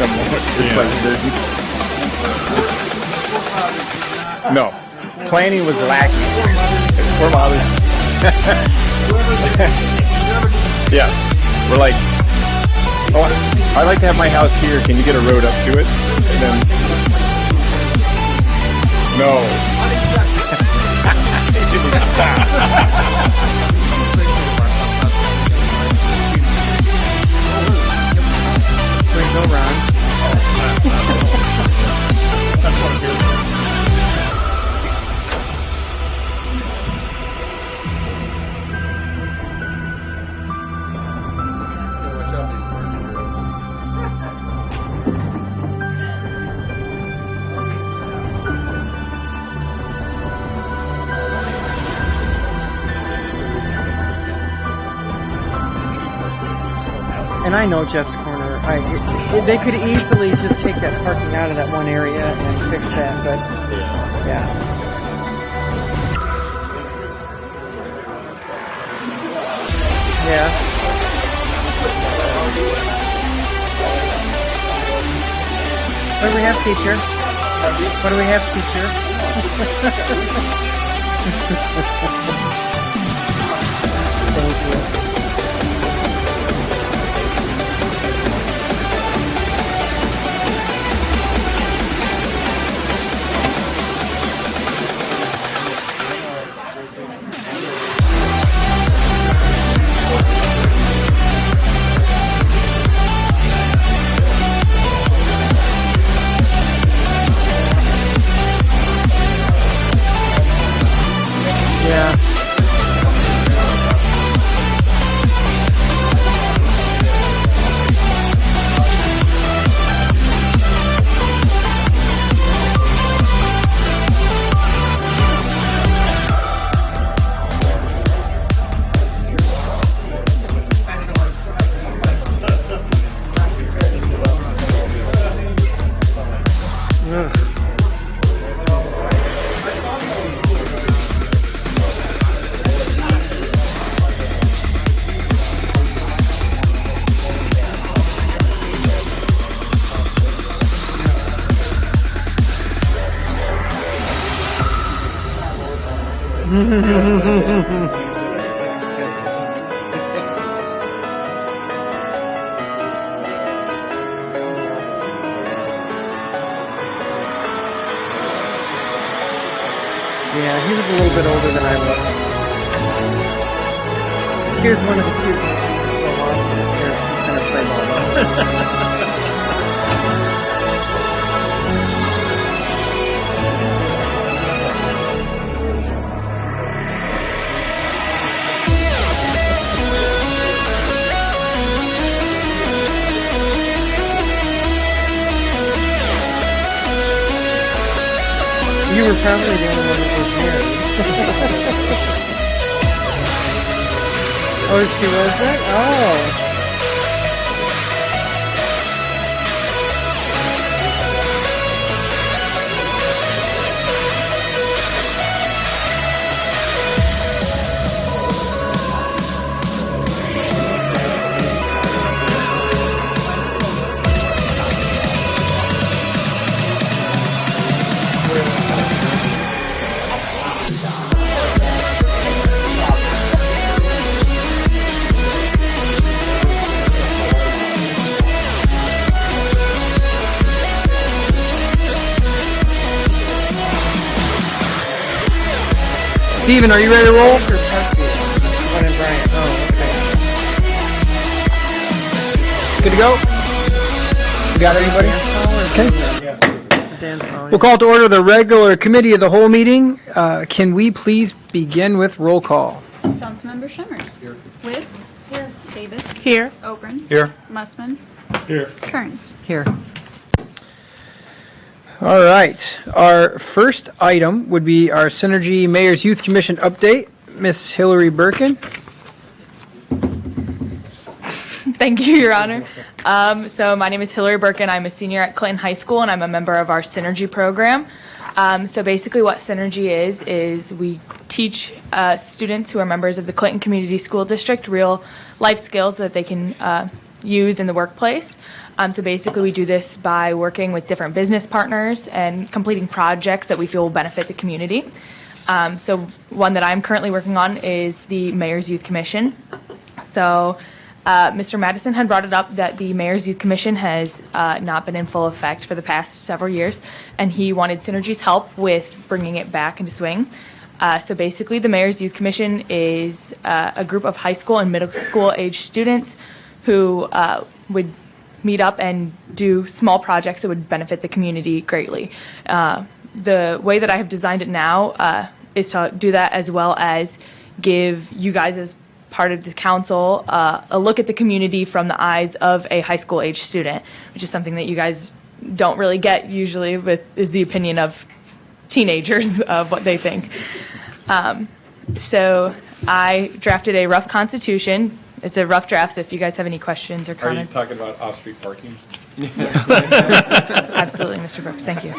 It's like no, planning was lacking. Poor mothers. Yeah, we're like, oh, I'd like to have my house here. Can you get a road up to it? And then, no. Way to go, Ron. And I know Jeff's corner. They could easily just take that parking out of that one area and fix that, but yeah. Yeah. What do we have, teacher? What do we have, teacher? Thank you. Yeah. Yeah, he was a little bit older than I was. Here's one of the cute ones. Here, he's gonna play ball. You were probably the only one that was married. Oh, she wasn't? Oh. Steven, are you ready to roll? One and Brian. Oh, okay. Good to go? You got everybody? Okay. We'll call to order the regular committee of the whole meeting. Can we please begin with roll call? Councilmember Shemmers. Here. Witt. Here. Davis. Here. Ogren. Here. Mussman. Here. Kearns. Here. All right. Our first item would be our Synergy Mayor's Youth Commission update. Miss Hillary Burken. Thank you, Your Honor. So my name is Hillary Burken. I'm a senior at Clinton High School, and I'm a member of our Synergy program. So basically what Synergy is we teach students who are members of the Clinton Community School District real life skills that they can use in the workplace. So basically we do this by working with different business partners and completing projects that we feel will benefit the community. So one that I'm currently working on is the Mayor's Youth Commission. So Mr. Madison had brought it up that the Mayor's Youth Commission has not been in full effect for the past several years, and he wanted Synergy's help with bringing it back into swing. So basically the Mayor's Youth Commission is a group of high school and middle school age students who would meet up and do small projects that would benefit the community greatly. The way that I have designed it now is to do that as well as give you guys as part of the council a look at the community from the eyes of a high school age student, which is something that you guys don't really get usually is the opinion of teenagers of what they think. So I drafted a rough constitution. It's a rough draft, so if you guys have any questions or comments. Are you talking about off-street parking? Absolutely, Mr. Brooks, thank you.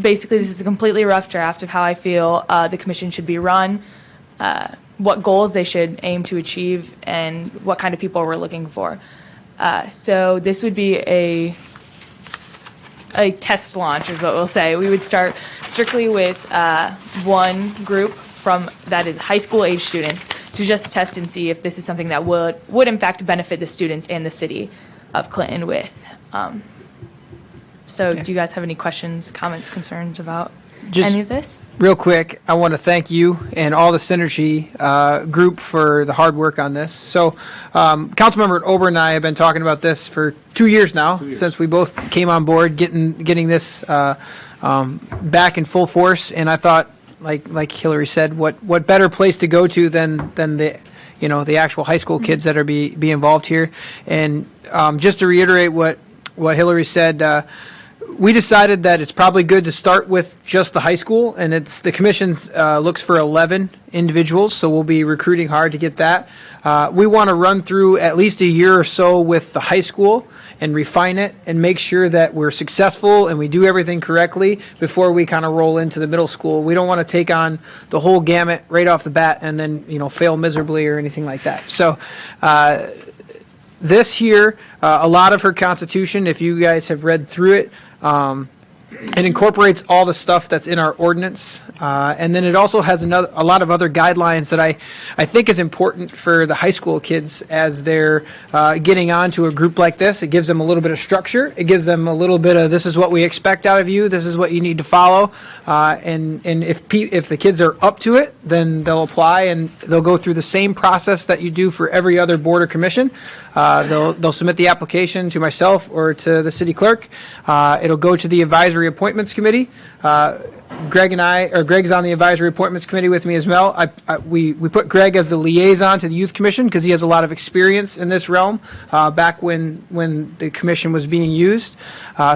Basically, this is a completely rough draft of how I feel the commission should be run, what goals they should aim to achieve, and what kind of people we're looking for. So this would be a test launch is what we'll say. We would start strictly with one group that is high school age students to just test and see if this is something that would in fact benefit the students and the city of Clinton with. So do you guys have any questions, comments, concerns about any of this? Real quick, I want to thank you and all the Synergy group for the hard work on this. So Councilmember Ober and I have been talking about this for 2 years now, since we both came on board, getting this back in full force. And I thought, like Hillary said, what better place to go to than the actual high school kids that are be involved here. And just to reiterate what Hillary said, we decided that it's probably good to start with just the high school, and the commission looks for 11 individuals, so we'll be recruiting hard to get that. We want to run through at least a year or so with the high school and refine it and make sure that we're successful and we do everything correctly before we kind of roll into the middle school. We don't want to take on the whole gamut right off the bat and then fail miserably or anything like that. So this here, a lot of her constitution, if you guys have read through it, it incorporates all the stuff that's in our ordinance, and then it also has a lot of other guidelines that I think is important for the high school kids as they're getting onto a group like this. It gives them a little bit of structure. It gives them a little bit of this is what we expect out of you. This is what you need to follow. And if the kids are up to it, then they'll apply and they'll go through the same process that you do for every other board or commission. They'll submit the application to myself or to the city clerk. It'll go to the advisory appointments committee. Greg's on the advisory appointments committee with me as well. We put Greg as the liaison to the youth commission because he has a lot of experience in this realm back when the commission was being used.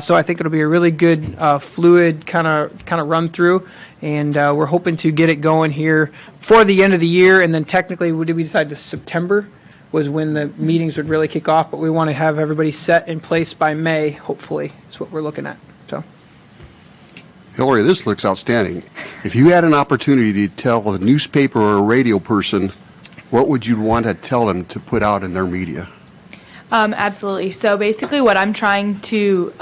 So I think it'll be a really good fluid kind of run through, and we're hoping to get it going here for the end of the year, and then technically we decide to September was when the meetings would really kick off, but we want to have everybody set in place by May, hopefully, is what we're looking at. So, Hillary, this looks outstanding. If you had an opportunity to tell a newspaper or a radio person, what would you want to tell them to put out in their media? Absolutely. So basically what I'm trying to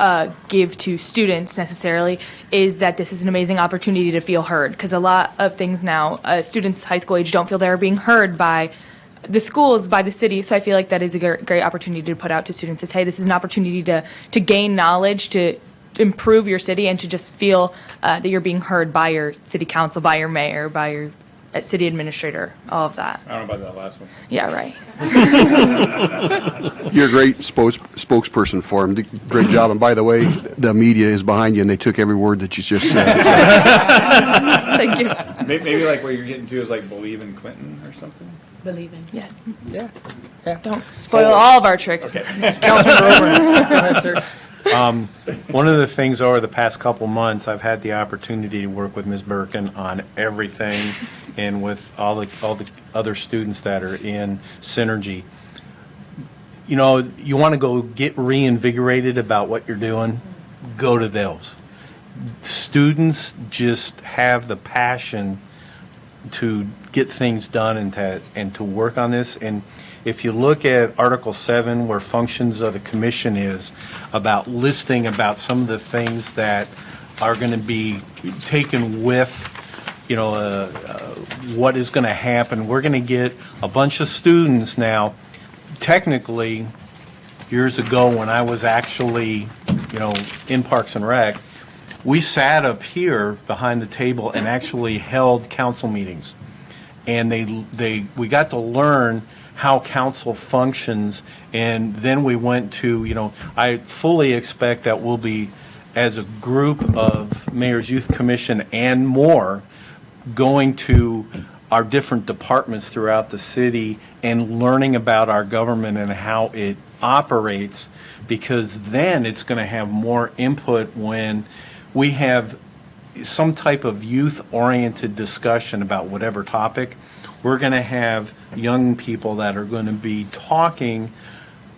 give to students necessarily is that this is an amazing opportunity to feel heard, because a lot of things now, students high school age don't feel they're being heard by the schools, by the city. So I feel like that is a great opportunity to put out to students is, hey, this is an opportunity to gain knowledge, to improve your city, and to just feel that you're being heard by your city council, by your mayor, by your city administrator, all of that. I don't know about that last one. Yeah, right. You're a great spokesperson for him. Great job. And by the way, the media is behind you, and they took every word that you just said. Thank you. Maybe like what you're getting to is like believe in Clinton or something. Believe in. Yes. yeah. Don't spoil all of our tricks. Okay. Councilmember Ober. Go ahead, sir. One of the things over the past couple months, I've had the opportunity to work with Ms. Burken on everything, and with all the other students that are in Synergy. You know, you want to go get reinvigorated about what you're doing, go to those. Students just have the passion to get things done and to work on this. And if you look at Article 7, where functions of the commission is, about listing about some of the things that are going to be taken with, what is going to happen. We're going to get a bunch of students now. Technically, years ago when I was actually, in Parks and Rec, we sat up here behind the table and actually held council meetings. And we got to learn how council functions, and then we went to, I fully expect that we'll be, as a group of Mayor's Youth Commission and more, going to our different departments throughout the city and learning about our government and how it operates, because then it's going to have more input when we have some type of youth-oriented discussion about whatever topic. We're going to have young people that are going to be talking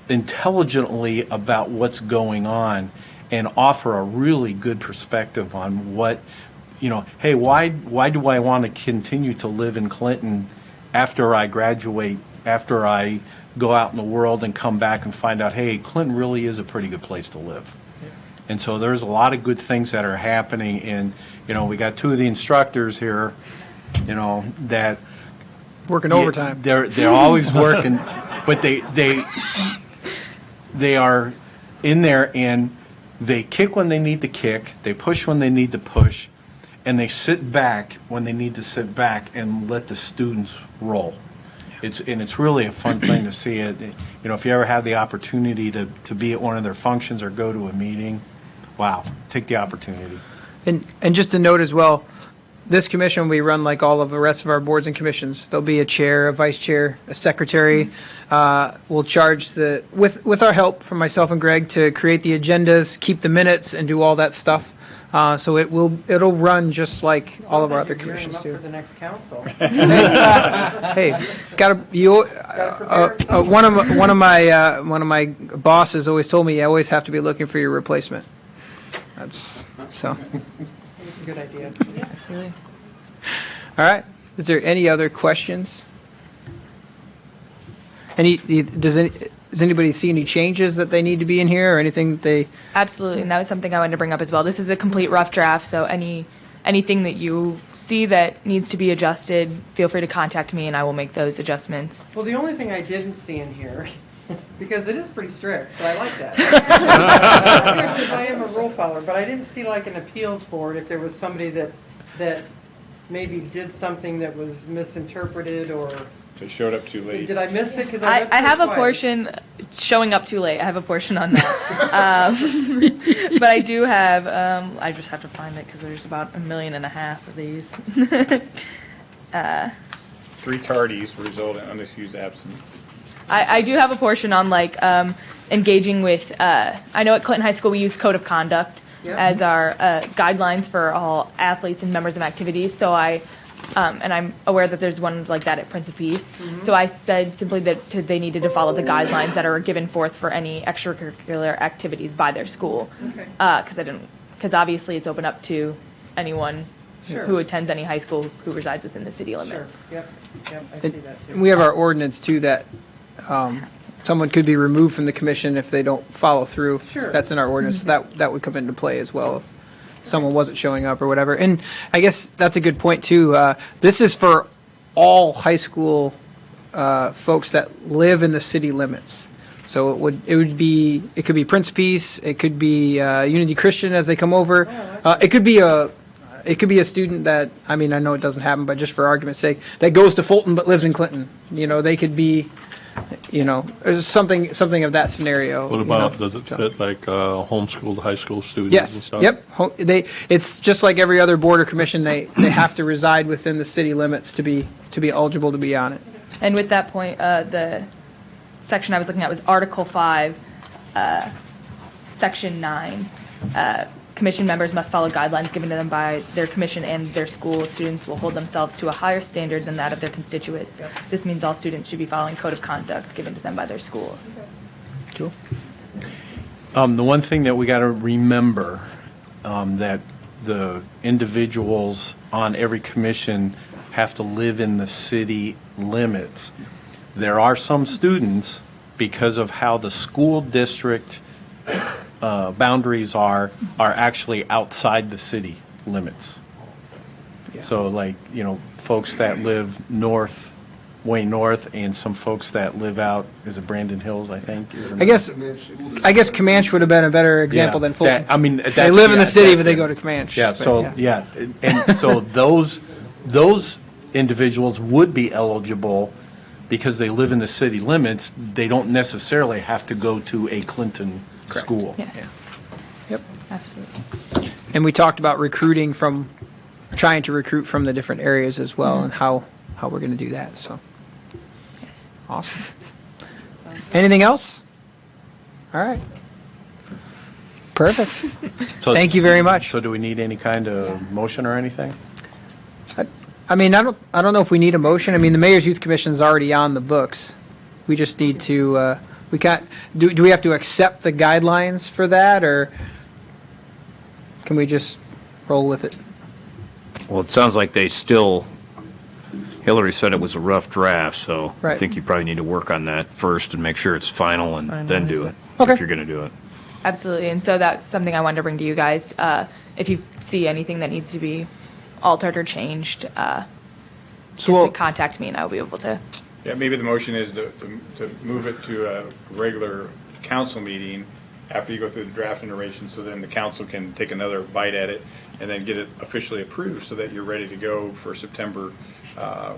intelligently about what's going on and offer a really good perspective on what, hey, why do I want to continue to live in Clinton after I graduate, after I go out in the world and come back and find out, hey, Clinton really is a pretty good place to live. And so there's a lot of good things that are happening, and we got two of the instructors here, that Working overtime. They're always working, but they are in there, and they kick when they need to kick, they push when they need to push, and they sit back when they need to sit back and let the students roll. It's really a fun thing to see it. If you ever have the opportunity to be at one of their functions or go to a meeting, wow, take the opportunity. And just a note as well, this commission will be run like all of the rest of our boards and commissions. There'll be a chair, a vice chair, a secretary. We'll charge with our help from myself and Greg to create the agendas, keep the minutes, and do all that stuff. So it'll run just like all of our other commissions do. For the next council. Hey, one of my bosses always told me, you always have to be looking for your replacement. That's so. That's a good idea. Yeah, absolutely. All right. Is there any other questions? Does anybody see any changes that they need to be in here, or anything that they? Absolutely, and that was something I wanted to bring up as well. This is a complete rough draft, so anything that you see that needs to be adjusted, feel free to contact me, and I will make those adjustments. Well, the only thing I didn't see in here, because it is pretty strict, so I like that. Because I am a rule follower, but I didn't see like an appeals board if there was somebody that maybe did something that was misinterpreted or. It showed up too late. Did I miss it? Because I have a portion showing up too late. I have a portion on that. But I do have, I just have to find it because there's about 1.5 million of these. 3 tardies result in unexcused absence. I do have a portion on engaging with, I know at Clinton High School we use code of conduct as our guidelines for all athletes and members of activities. So and I'm aware that there's one like that at Prince of Peace. Mm-hmm. So I said simply that they needed to follow the guidelines that are given forth for any extracurricular activities by their school. Okay. Because obviously it's open up to anyone who attends any high school who resides within the city limits. Sure. Yep, I see that too. We have our ordinance too that someone could be removed from the commission if they don't follow through. Sure. That's in our ordinance. So that would come into play as well if someone wasn't showing up or whatever. And I guess that's a good point too. This is for all high school folks that live in the city limits. So it could be Prince Peace, it could be Unity Christian as they come over. It could be a student that, I know it doesn't happen, but just for argument's sake, that goes to Fulton but lives in Clinton. They could be, something of that scenario. What about, does it fit like homeschooled high school students and Yes. stuff? Yep. It's just like every other board or commission. They have to reside within the city limits to be eligible to be on it. And with that point, the section I was looking at was Article 5, Section 9. Commission members must follow guidelines given to them by their commission and their school. Students will hold themselves to a higher standard than that of their constituents. Yep. This means all students should be following code of conduct given to them by their schools. Cool. The one thing that we got to remember that the individuals on every commission have to live in the city limits. There are some students, because of how the school district boundaries are actually outside the city limits. So like, folks that live way north, and some folks that live out, is it Brandon Hills, I think? I guess Comanche would have been a better example than Fulton. They live in the city, but they go to Comanche. Yeah, but, so, and so those individuals would be eligible because they live in the city limits. They don't necessarily have to go to a Clinton school. Yes. Yep. Absolutely. And we talked about trying to recruit from the different areas as well, and how we're going to do that. So, Yes. awesome. Anything else? All right. Perfect. So- Thank you very much. So do we need any kind of motion or anything? I mean, I don't know if we need a motion. I mean, the Mayor's Youth Commission is already on the books. We just need to, do we have to accept the guidelines for that, or can we just roll with it? Well, it sounds like Hillary said it was a rough draft, so I Right. think you probably need to work on that first and make sure it's final and then do it, Okay. if you're going to do it. Absolutely. And so that's something I wanted to bring to you guys. If you see anything that needs to be altered or changed, just we'll- contact me and I'll be able to. Yeah, maybe the motion is to move it to a regular council meeting after you go through the draft iteration, so then the council can take another bite at it and then get it officially approved so that you're ready to go for September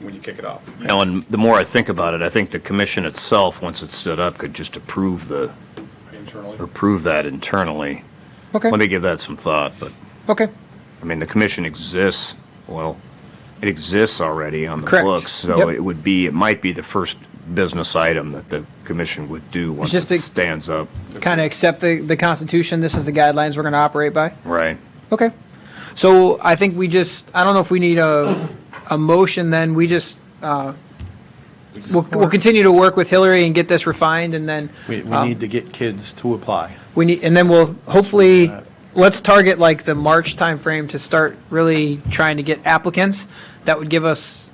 when you kick it off. Now, and the more I think about it, I think the commission itself, once it's stood up, could just approve that internally. Okay. Let me give that some thought, but, Okay. I mean, the commission exists, it exists already on the Correct. books, so Yep. it might be the first business item that the commission would do once just it a- stands up. Kind of accept the Constitution. This is the guidelines we're going to operate by. Right. Okay. So I think I don't know if we need a motion then. We just, we'll continue to work with Hillary and get this refined, and then We need to get kids to apply. and then we'll hopefully, let's target like the March timeframe to start really trying to get applicants. That would give us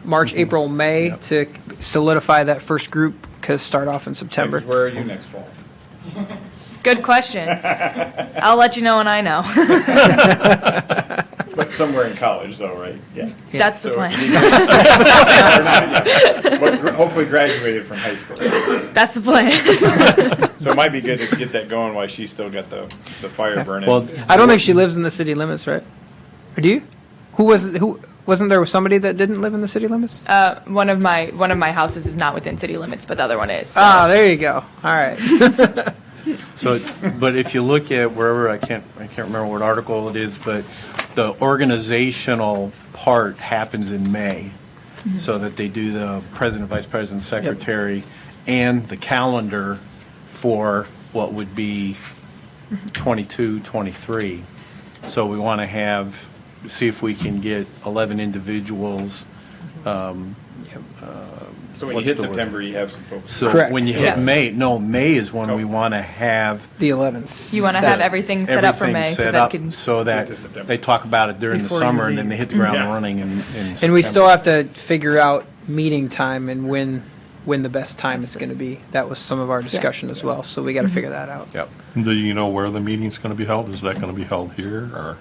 March, April, May to solidify that first group, because start off in September. Where are you next fall? Good question. I'll let you know when I know. But somewhere in college though, right? Yeah. That's the So plan. you- But hopefully graduated from high school. That's the plan. So it might be good to get that going while she's still got the fire burning. Well, I don't think she lives in the city limits, right? Or do you? Wasn't there somebody that didn't live in the city limits? One of my houses is not within city limits, but the other one is. So. Ah, there you go. All right. So, but if you look at wherever, I can't remember what article it is, but the organizational part happens in May. So that they do the president, vice president, secretary, and the calendar for what would be 22, 23. So we want to see if we can get 11 individuals. So when you what's hit the word? September, you have some folks. So Correct. when you hit Yeah. May is when we want to have The 11th. You want to have everything set up for everything May so set that up can. so that Into September. they talk about it during the Before you summer and leave. then they hit the ground Yeah. running in And we September. still have to figure out meeting time and when the best time is going to be. That was some of our discussion as well, so we got to figure that out. Yep. Do you know where the meeting's going to be held? Is that going to be held here, or?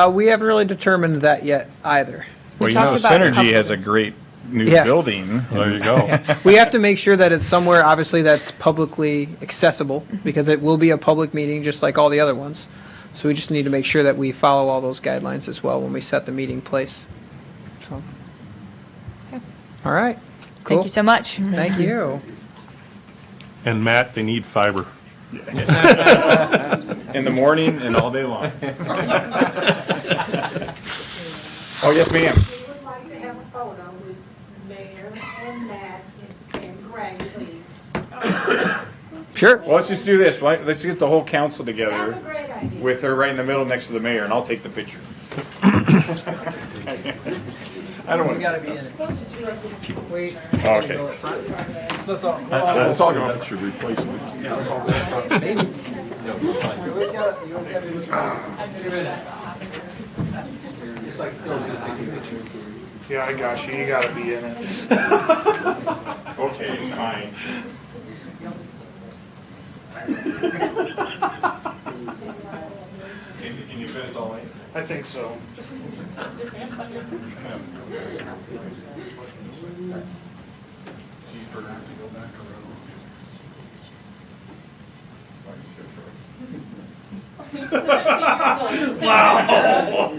We haven't really determined that yet either. Well, you talked know, about a Synergy couple- has a great new Yeah. building. There you go. We have to make sure that it's somewhere, obviously, that's publicly accessible, because it will be a public meeting, just like all the other ones. So we just need to make sure that we follow all those guidelines as well when we set the meeting place. So. All right. Cool. Thank you so much. Thank you. And Matt, they need fiber. In the morning and all day long. Oh, yes, ma'am. We would like to have a photo with Mayor and Matt and Greg, please. Sure. Well, let's just do this. Let's get the whole council That's together a great idea. with her right in the middle next to the mayor, and I'll take the picture. I don't want to. be in it. Wait. Oh, okay. Let's all. Let's all go. That should replace it. Yeah, I got you. You gotta be in it. Okay, fine. Can you fit us all in? I think so. Wow!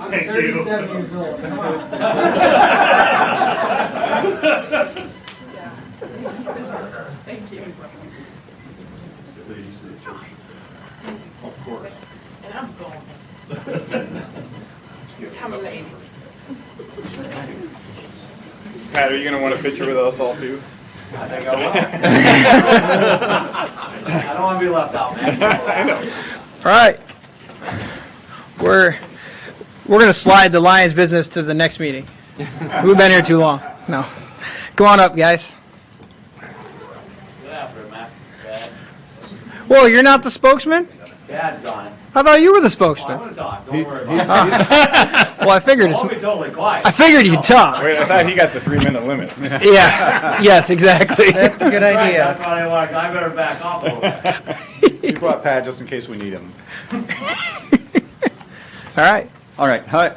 Thank you. 37 years old, come on. Thank you. Of course. And I'm going. I'm a lady. Pat, are you gonna want a picture with us all too? I think I will. I don't want to be left out, man. I know. All right. We're going to slide the Lyons business to the next meeting. We've been here too long. No. Go on up, guys. Get after it, Matt. Dad. Whoa, you're not the spokesman? Dad's on it. I thought you were the Well, I'm spokesman. going to talk. Don't worry about it. Well, I figured I'll be it's, totally quiet. I figured you'd talk. Wait, I thought he got the 3-minute limit. Yeah. Yes, exactly. That's a good That's right, idea. that's what I want. I better back off a little bit. We brought Pat just in case we need him. All right. All right. Hi.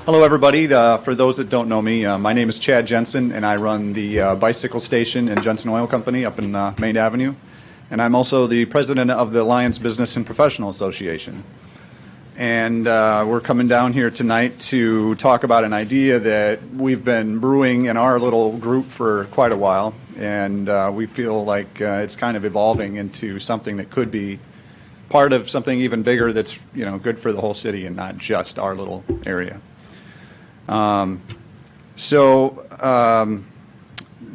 Hello, everybody. For those that don't know me, my name is Chad Jensen, and I run the bicycle station in Jensen Oil Company up in Main Avenue. And I'm also the president of the Lyons Business and Professional Association. And we're coming down here tonight to talk about an idea that we've been brewing in our little group for quite a while. And we feel like it's kind of evolving into something that could be part of something even bigger that's, you know, good for the whole city and not just our little area.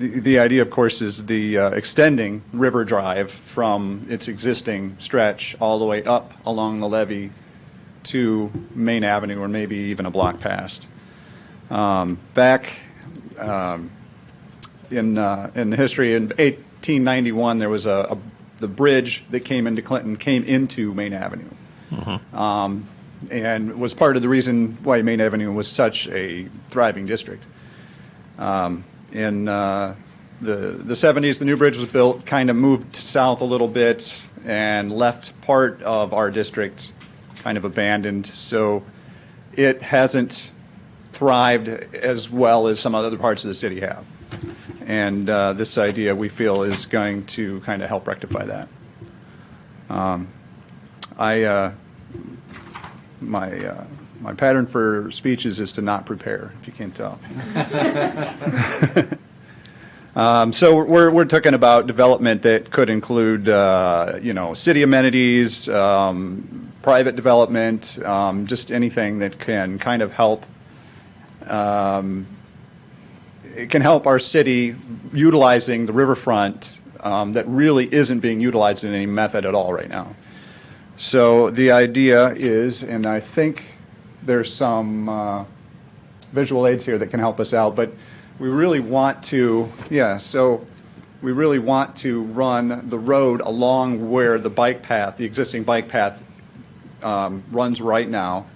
The idea, of course, is the extending River Drive from its existing stretch all the way up along the levee to Main Avenue, or maybe even a block past. Back in the history, in 1891, there was the bridge that came into Clinton came into Main Avenue, and was part of the reason why Main Avenue was such a thriving district. In the 70s, the new bridge was built, kind of moved south a little bit, and left part of our district kind of abandoned. So it hasn't thrived as well as some other parts of the city have. And this idea, we feel, is going to kind of help rectify that. My pattern for speeches is to not prepare, if you can't tell. So we're talking about development that could include, city amenities, private development, just anything that can kind of help. It can help our city utilizing the riverfront that really isn't being utilized in any method at all right now. So the idea is, and I think there's some visual aids here that can help us out, but we really want to, we really want to run the road along where the bike path, the existing bike path, runs right now,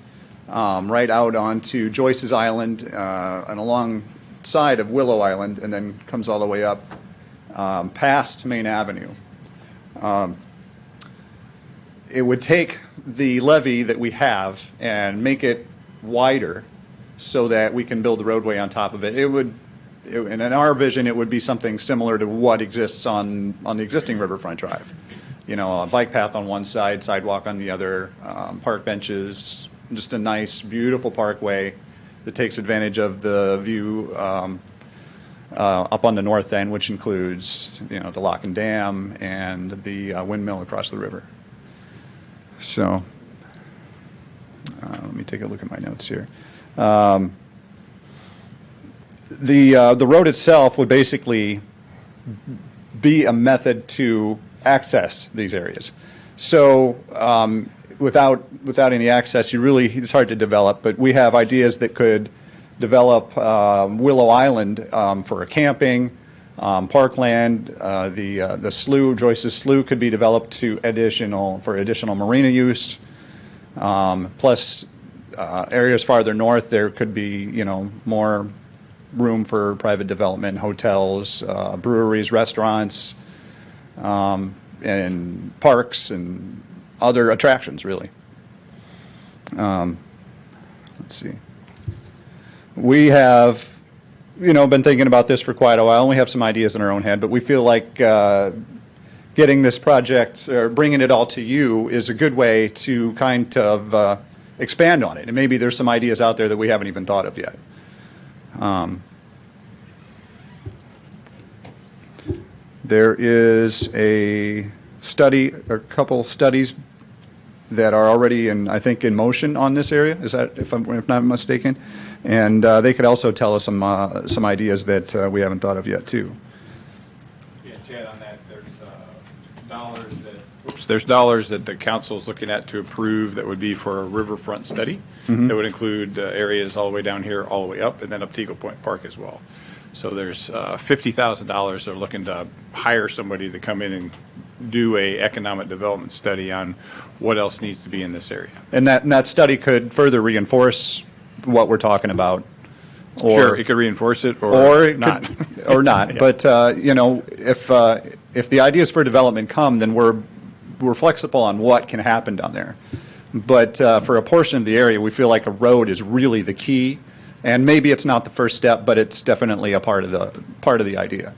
right out onto Joyce's Island and alongside of Willow Island, and then comes all the way up past Main Avenue. It would take the levee that we have and make it wider so that we can build the roadway on top of it. And in our vision, it would be something similar to what exists on the existing Riverfront Drive. You know, a bike path on one side, sidewalk on the other, park benches, just a nice, beautiful parkway that takes advantage of the view up on the north end, which includes, the Lock and Dam and the windmill across the river. So let me take a look at my notes here. The road itself would basically be a method to access these areas. So without any access, it's hard to develop. But we have ideas that could develop Willow Island for camping, parkland. The slough, Joyce's Slough, could be developed for additional marina use. Plus, Areas farther north, there could be, more room for private development, hotels, breweries, restaurants, and parks and other attractions, really. Let's see. We have, been thinking about this for quite a while, and we have some ideas in our own head, but we feel like getting this project, or bringing it all to you, is a good way to kind of expand on it. And maybe there's some ideas out there that we haven't even thought of yet. There is a study, or a couple studies that are already I think, in motion on this area. Is that, if not mistaken? And they could also tell us some ideas that we haven't thought of yet, too. Yeah, Chad, on that, there's dollars that the council is looking at to approve that would be for a riverfront study. That would include areas all the way down here, all the way up, and then up to Eagle Point Park as well. So there's $50,000 they're looking to hire somebody to come in and do a economic development study on what else needs to be in this area. And that study could further reinforce what we're talking about. Or, sure, it could reinforce it or it not. Or not. Yeah. But, if the ideas for development come, then we're flexible on what can happen down there. But for a portion of the area, we feel like a road is really the key. And maybe it's not the first step, but it's definitely a part of the idea.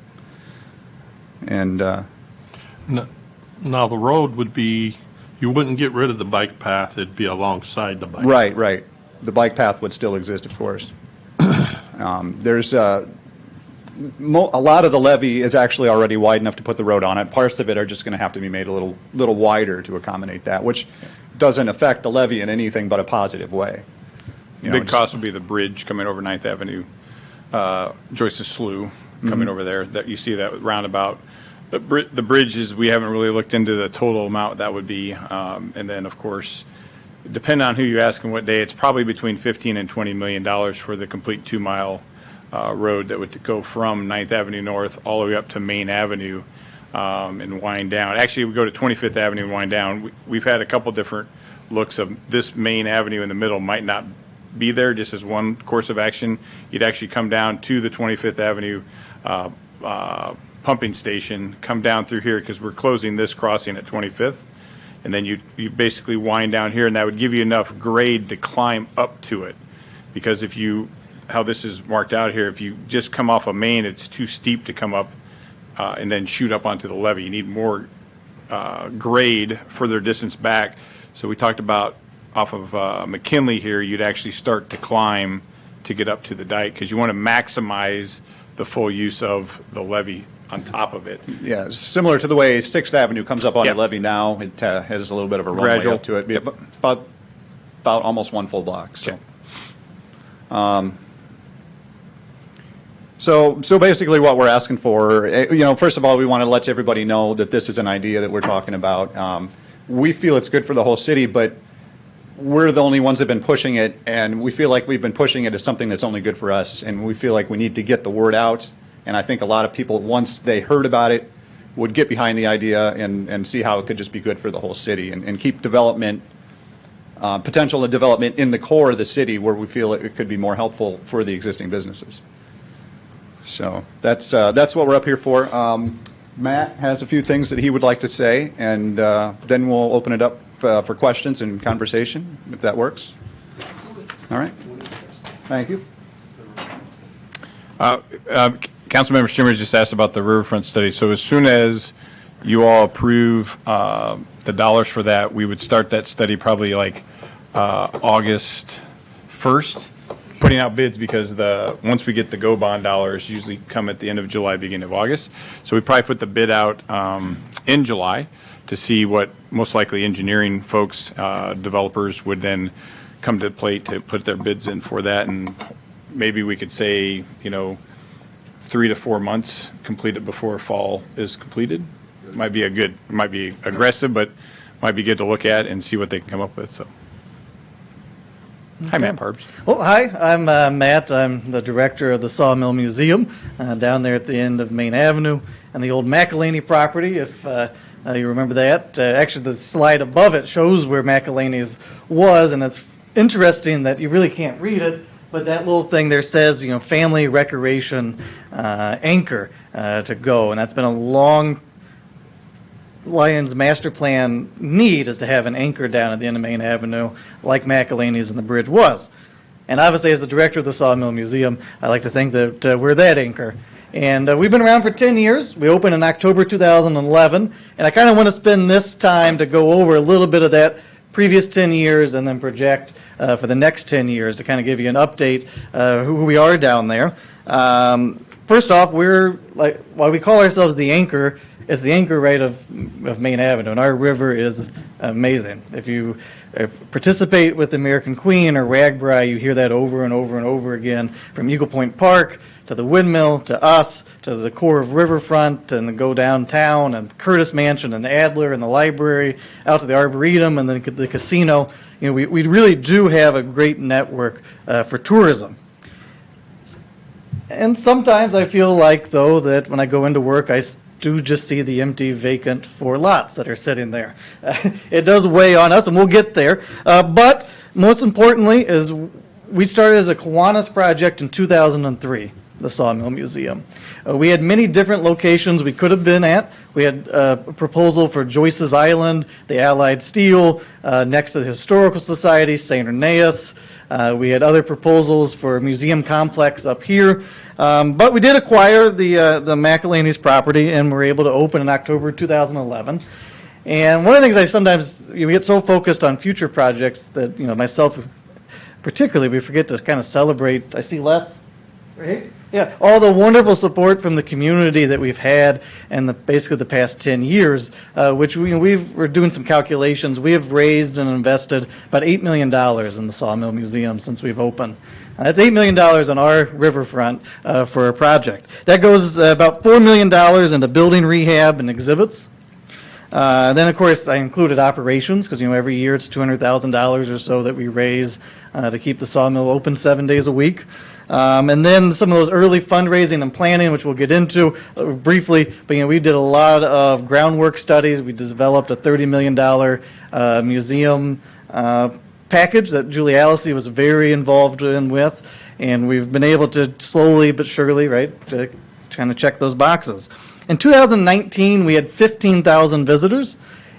And now the road would be, you wouldn't get rid of the bike path, it'd be alongside the bike path. Right. The bike path would still exist, of course. There's a lot of the levee is actually already wide enough to put the road on it. Parts of it are just going to have to be made a little wider to accommodate that, which doesn't affect the levee in anything but a positive way. Big cost would be the bridge coming over 9th Avenue, Joyce's Slough coming over there. That you see that roundabout. The bridges, we haven't really looked into the total amount that would be, and then of course, depending on who you ask and what day, it's probably between $15 and $20 million for the complete 2-mile road that would go from 9th Avenue North all the way up to Main Avenue and wind down. Actually, we go to 25th Avenue and wind down. We've had a couple different looks of this Main Avenue in the middle might not be there just as one course of action. You'd actually come down to the 25th Avenue pumping station, come down through here because we're closing this crossing at 25th, and then you basically wind down here, and that would give you enough grade to climb up to it. Because how this is marked out here, if you just come off of Main, it's too steep to come up and then shoot up onto the levee. You need more grade further distance back. So we talked about off of McKinley here, you'd actually start to climb to get up to the dike because you want to maximize the full use of the levee on top of it. Yeah, similar to the way 6th Avenue comes up on the levee now. It has a little bit of a runway up to it. Yep. About almost one full block. So. Okay. So basically what we're asking for, first of all, we want to let everybody know that this is an idea that we're talking about. We feel it's good for the whole city, but we're the only ones that have been pushing it, and we feel like we've been pushing it as something that's only good for us, and we feel like we need to get the word out. And I think a lot of people, once they heard about it, would get behind the idea and see how it could just be good for the whole city and keep development, potential development in the core of the city where we feel it could be more helpful for the existing businesses. So that's what we're up here for. Matt has a few things that he would like to say, and then we'll open it up for questions and conversation, if that works. All right. Thank you. Councilmember Shimmers just asked about the riverfront study. So as soon as you all approve the dollars for that, we would start that study probably like August 1st, putting out bids because once we get the go bond dollars, usually come at the end of July, beginning of August. So we probably put the bid out in July to see what most likely engineering folks, developers would then come to the plate to put their bids in for that. And maybe we could say, 3 to 4 months completed before fall is completed. Might be aggressive, but might be good to look at and see what they can come up with. So, Hi, Matt Parbs. Well, hi, I'm Matt. I'm the director of the Sawmill Museum down there at the end of Main Avenue and the old McElhaney property, if you remember that. Actually, the slide above it shows where McElhaney's was, and it's interesting that you really can't read it, but that little thing there says, family recreation anchor to go, and that's been a long Lyons master plan need, is to have an anchor down at the end of Main Avenue like McElhaney's and the bridge was. And obviously, as the director of the Sawmill Museum, I like to think that we're that anchor. And we've been around for 10 years. We opened in October 2011, and I kind of want to spend this time to go over a little bit of that previous 10 years and then project for the next 10 years to kind of give you an update who we are down there. First off, while we call ourselves the anchor, it's the anchor right of Main Avenue, and our river is amazing. If you participate with the American Queen or Ragbri, you hear that over and over and over again, from Eagle Point Park to the windmill to us to the core of Riverfront and the go downtown and Curtis Mansion and the Adler and the library out to the Arboretum and the casino. We really do have a great network for tourism. And sometimes I feel like, though, that when I go into work, I do just see the empty, vacant 4 lots that are sitting there. It does weigh on us, and we'll get there. But most importantly is we started as a Kiwanis project in 2003, the Sawmill Museum. We had many different locations we could have been at. We had a proposal for Joyce's Island, the Allied Steel, next to the Historical Society, St. Irenaeus. We had other proposals for a museum complex up here. But we did acquire the McElhaney's property, and were able to open in October 2011. And one of the things I sometimes, we get so focused on future projects that, myself particularly, we forget to kind of celebrate. I see Les right here. Yeah, all the wonderful support from the community that we've had in basically the past 10 years, which we're doing some calculations. We have raised and invested about $8 million in the Sawmill Museum since we've opened. That's $8 million on our riverfront for a project. That goes about $4 million into building rehab and exhibits. Then, of course, I included operations because, every year it's $200,000 or so that we raise to keep the sawmill open 7 days a week. And then some of those early fundraising and planning, which we'll get into briefly, but we did a lot of groundwork studies. We developed a $30 million museum package that Julie Allisey was very involved with, and we've been able to slowly but surely, kind of check those boxes. In 2019, we had 15,000 visitors.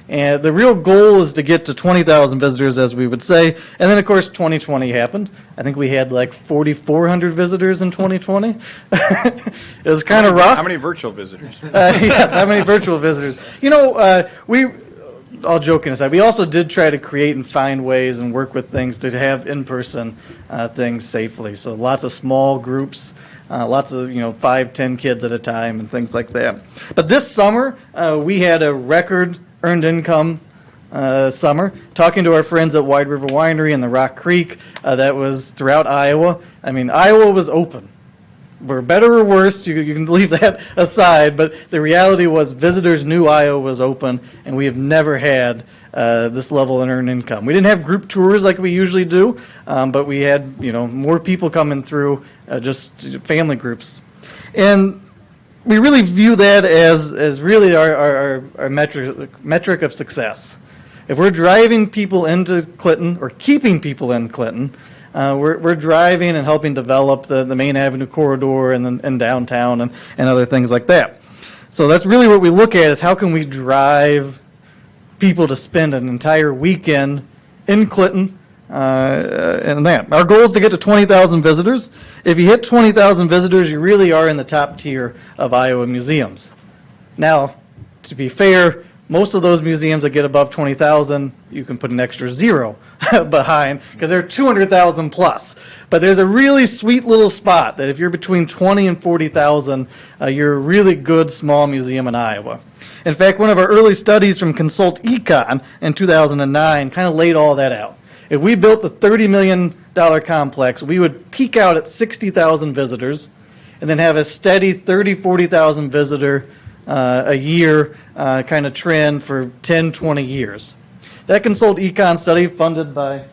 And the real goal is to get to 20,000 visitors, as we would say. And then, of course, 2020 happened. I think we had like 4,400 visitors in 2020. It was kind of rough. How many virtual visitors? Yes, how many virtual visitors? All joking aside, we also did try to create and find ways and work with things to have in-person things safely. So lots of small groups. Lots of 5, 10 kids at a time and things like that. But this summer, we had a record earned income summer, talking to our friends at Wide River Winery and the Rock Creek. That was throughout Iowa. Iowa was open. For better or worse, you can leave that aside, but the reality was visitors knew Iowa was open, and we have never had this level of earned income. We didn't have group tours like we usually do, but we had more people coming through, just family groups. And we really view that as really our metric of success. If we're driving people into Clinton or keeping people in Clinton, we're driving and helping develop the Main Avenue corridor and downtown and other things like that. So that's really what we look at, is how can we drive people to spend an entire weekend in Clinton and that. Our goal is to get to 20,000 visitors. If you hit 20,000 visitors, you really are in the top tier of Iowa museums. Now, to be fair, most of those museums that get above 20,000, you can put an extra 0 behind, because they're 200,000 plus. But there's a really sweet little spot that if you're between 20 and 40,000, you're a really good small museum in Iowa. In fact, one of our early studies from Consult Econ in 2009 kind of laid all that out. If we built the $30 million complex, we would peak out at 60,000 visitors and then have a steady 30,000, 40,000 visitor a year kind of trend for 10, 20 years. That Consult Econ study, funded by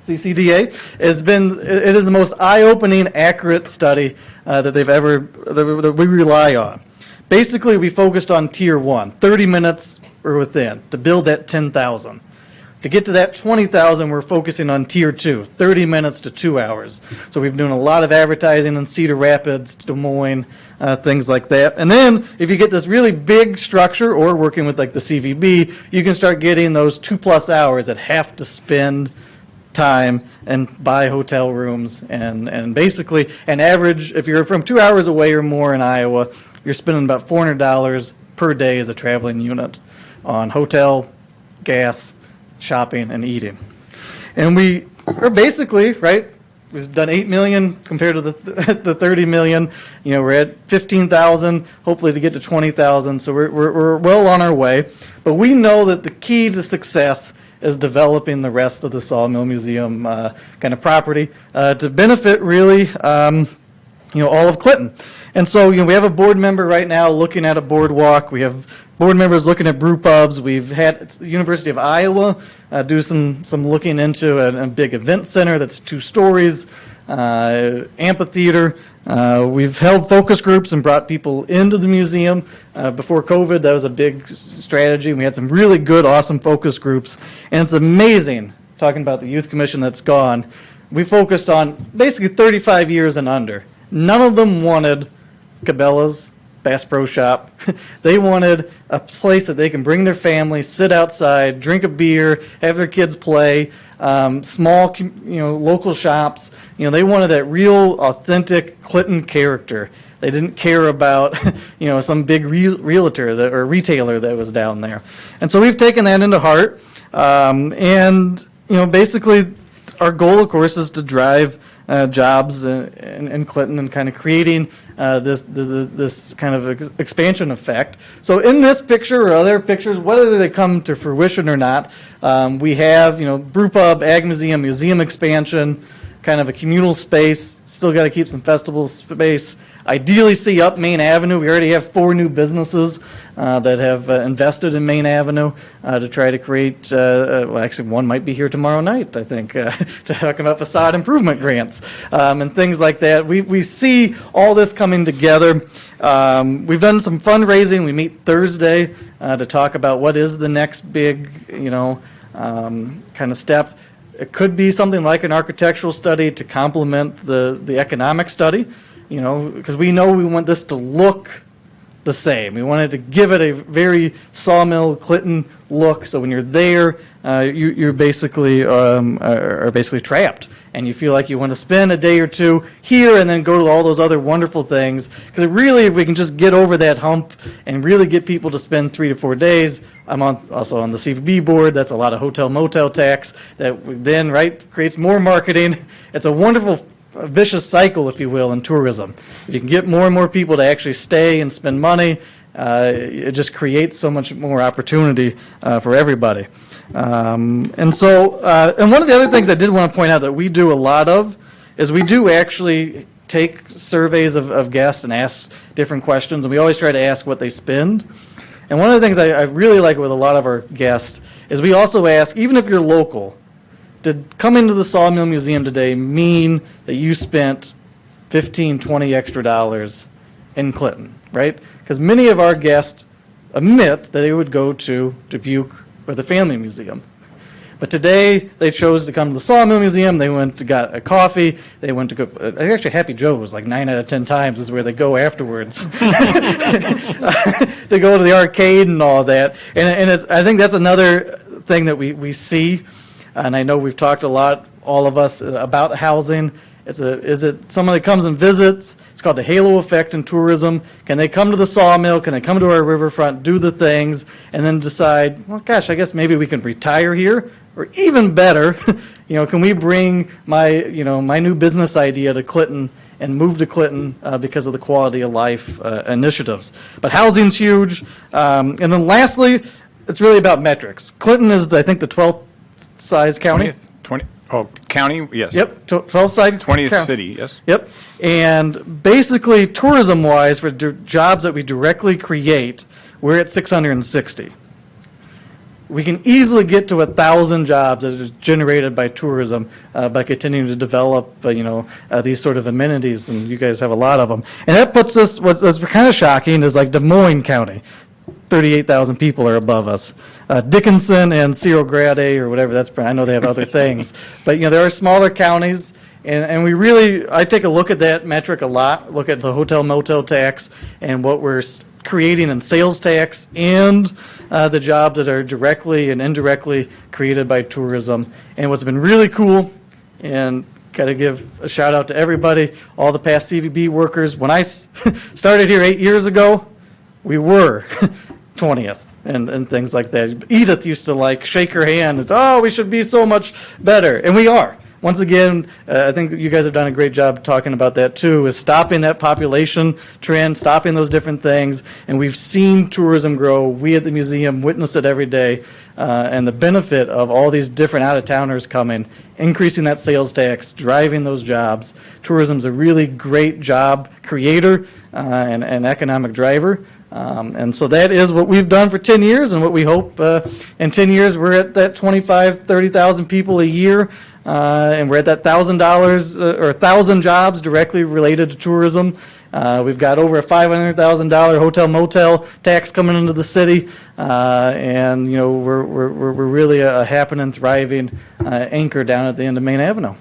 CCDA, it is the most eye-opening, accurate study that we rely on. Basically, we focused on tier 1, 30 minutes or within, to build that 10,000. To get to that 20,000, we're focusing on tier 2, 30 minutes to 2 hours. So we've been doing a lot of advertising in Cedar Rapids, Des Moines, things like that. And then if you get this really big structure, or working with like the CVB, you can start getting those 2+ hours that have to spend time and buy hotel rooms. And basically an average, if you're from 2 hours away or more in Iowa, you're spending about $400 per day as a traveling unit on hotel, gas, shopping, and eating. And we are basically, right, we've done 8 million compared to the 30 million. You know, we're at 15,000, hopefully to get to 20,000. So we're well on our way. But we know that the key to success is developing the rest of the Sawmill Museum kind of property to benefit really, all of Clinton. And so, we have a board member right now looking at a boardwalk. We have board members looking at brew pubs. We've had the University of Iowa do some looking into a big event center that's 2 stories, amphitheater. We've held focus groups and brought people into the museum. Before COVID, that was a big strategy. We had some really good, awesome focus groups. And it's amazing, talking about the youth commission that's gone, we focused on basically 35 years and under. None of them wanted Cabela's, Bass Pro Shop. They wanted a place that they can bring their family, sit outside, drink a beer, have their kids play, small, local shops. They wanted that real, authentic Clinton character. They didn't care about, some big realtor or retailer that was down there. And so we've taken that into heart. Basically our goal, of course, is to drive jobs in Clinton and kind of creating this kind of expansion effect. So in this picture or other pictures, whether they come to fruition or not, we have, brew pub, ag museum, museum expansion, kind of a communal space. Still got to keep some festival space. Ideally see up Main Avenue. We already have 4 new businesses that have invested in Main Avenue to try to create, actually one might be here tomorrow night, I think, talking about facade improvement grants and things like that. We see all this coming together. We've done some fundraising. We meet Thursday to talk about what is the next big, kind of step. It could be something like an architectural study to complement the economic study, because we know we want this to look the same. We wanted to give it a very Sawmill Clinton look, so when you're there, you're basically are basically trapped, and you feel like you want to spend a day or 2 here and then go to all those other wonderful things. Because really, if we can just get over that hump and really get people to spend 3 to 4 days. I'm also on the CVB board. That's a lot of hotel motel tax that then creates more marketing. It's a wonderful vicious cycle, if you will, in tourism. If you can get more and more people to actually stay and spend money, it just creates so much more opportunity for everybody. And one of the other things I did want to point out that we do a lot of is we do actually take surveys of guests and ask different questions, and we always try to ask what they spend. And one of the things I really like with a lot of our guests is we also ask, even if you're local, did coming to the Sawmill Museum today mean that you spent $15, $20 extra dollars in Clinton, right? Because many of our guests admit that they would go to Dubuque or the Family Museum. But today, they chose to come to the Sawmill Museum. They went to got a coffee. They went to go. Actually, Happy Joe's like 9 out of 10 times is where they go afterwards. They go to the arcade and all that. And I think that's another thing that we see. And I know we've talked a lot, all of us, about housing. Is it someone that comes and visits? It's called the halo effect in tourism. Can they come to the Sawmill? Can they come to our riverfront, do the things, and then decide, well, gosh, I guess maybe we can retire here? Or even better, can we bring my new business idea to Clinton and move to Clinton because of the quality of life initiatives? But housing's huge. And then lastly, it's really about metrics. Clinton is, I think, the 12th size county. 20th. Oh, county, yes. Yep, 12th size 20th county. city, yes. Yep. And basically, tourism-wise, for jobs that we directly create, we're at 660. We can easily get to 1,000 jobs that are generated by tourism by continuing to develop, these sort of amenities, and you guys have a lot of them. And that puts us, what's kind of shocking is like Des Moines County. 38,000 people are above us. Dickinson and Cerro Grande, or whatever that's, I know they have other things. But, there are smaller counties, and we really, I take a look at that metric a lot, look at the hotel motel tax and what we're creating in sales tax and the jobs that are directly and indirectly created by tourism. And what's been really cool, and got to give a shout out to everybody, all the past CVB workers. When I started here 8 years ago, we were 20th and things like that. Edith used to shake her hand and say, oh, we should be so much better. And we are. Once again, I think that you guys have done a great job talking about that too, is stopping that population trend, stopping those different things. And we've seen tourism grow. We at the museum witness it every day. And the benefit of all these different out-of-towners coming, increasing that sales tax, driving those jobs. Tourism's a really great job creator and economic driver. And so that is what we've done for 10 years and what we hope in 10 years we're at that 25, 30,000 people a year. And we're at that $1,000 or 1,000 jobs directly related to tourism. We've got over a $500,000 hotel motel tax coming into the city, and we're really a happening, thriving anchor down at the end of Main Avenue.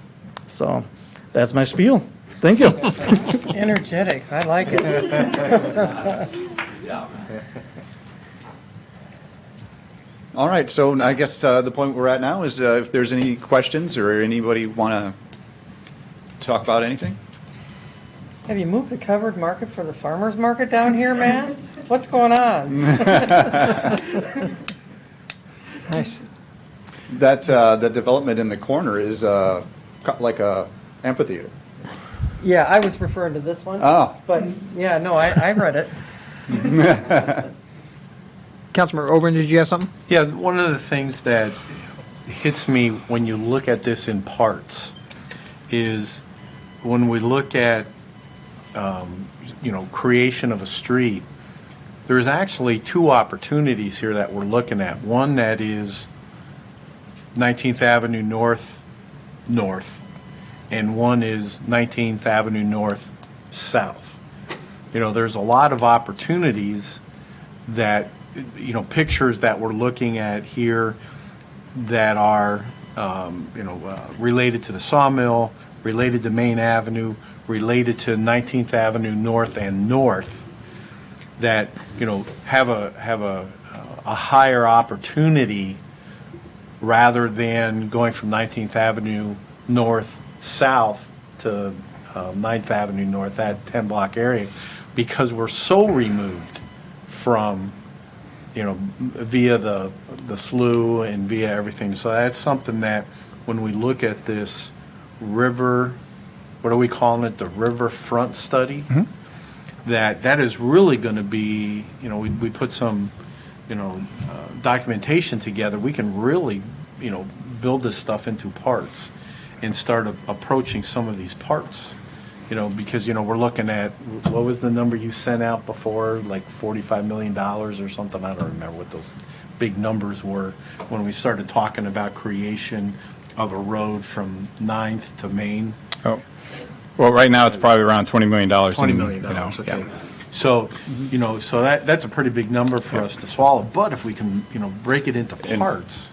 So that's my spiel. Thank you. Energetic. I like it. All right, so I guess the point we're at now is if there's any questions or anybody want to talk about anything? Have you moved the covered market for the farmer's market down here, man? What's going on? Nice. That development in the corner is like a amphitheater. Yeah, I was referring to this one. Oh. But, yeah, no, I read it. Councilmember Oberyn, did you have something? Yeah, one of the things that hits me when you look at this in parts is when we look at, creation of a street, there's actually two opportunities here that we're looking at. One that is 19th Avenue North, and one is 19th Avenue North, South. There's a lot of opportunities that pictures that we're looking at here that are, related to the sawmill, related to Main Avenue, related to 19th Avenue North and North, that have a higher opportunity rather than going from 19th Avenue North south to 9th Avenue North, that 10-block area, because we're so removed from via the slough and via everything. So that's something that when we look at this river, what are we calling it, the riverfront study, that is really going to be, we put some, documentation together. We can really, build this stuff into parts and start approaching some of these parts. Because, we're looking at, what was the number you sent out before, like $45 million or something? I don't remember what those big numbers were when we started talking about creation of a road from 9th to Main. Oh, well, right now it's probably around $20 million. $20 million, okay. Yeah. So, so that's a pretty big number for us to swallow. But if we can, break it into parts,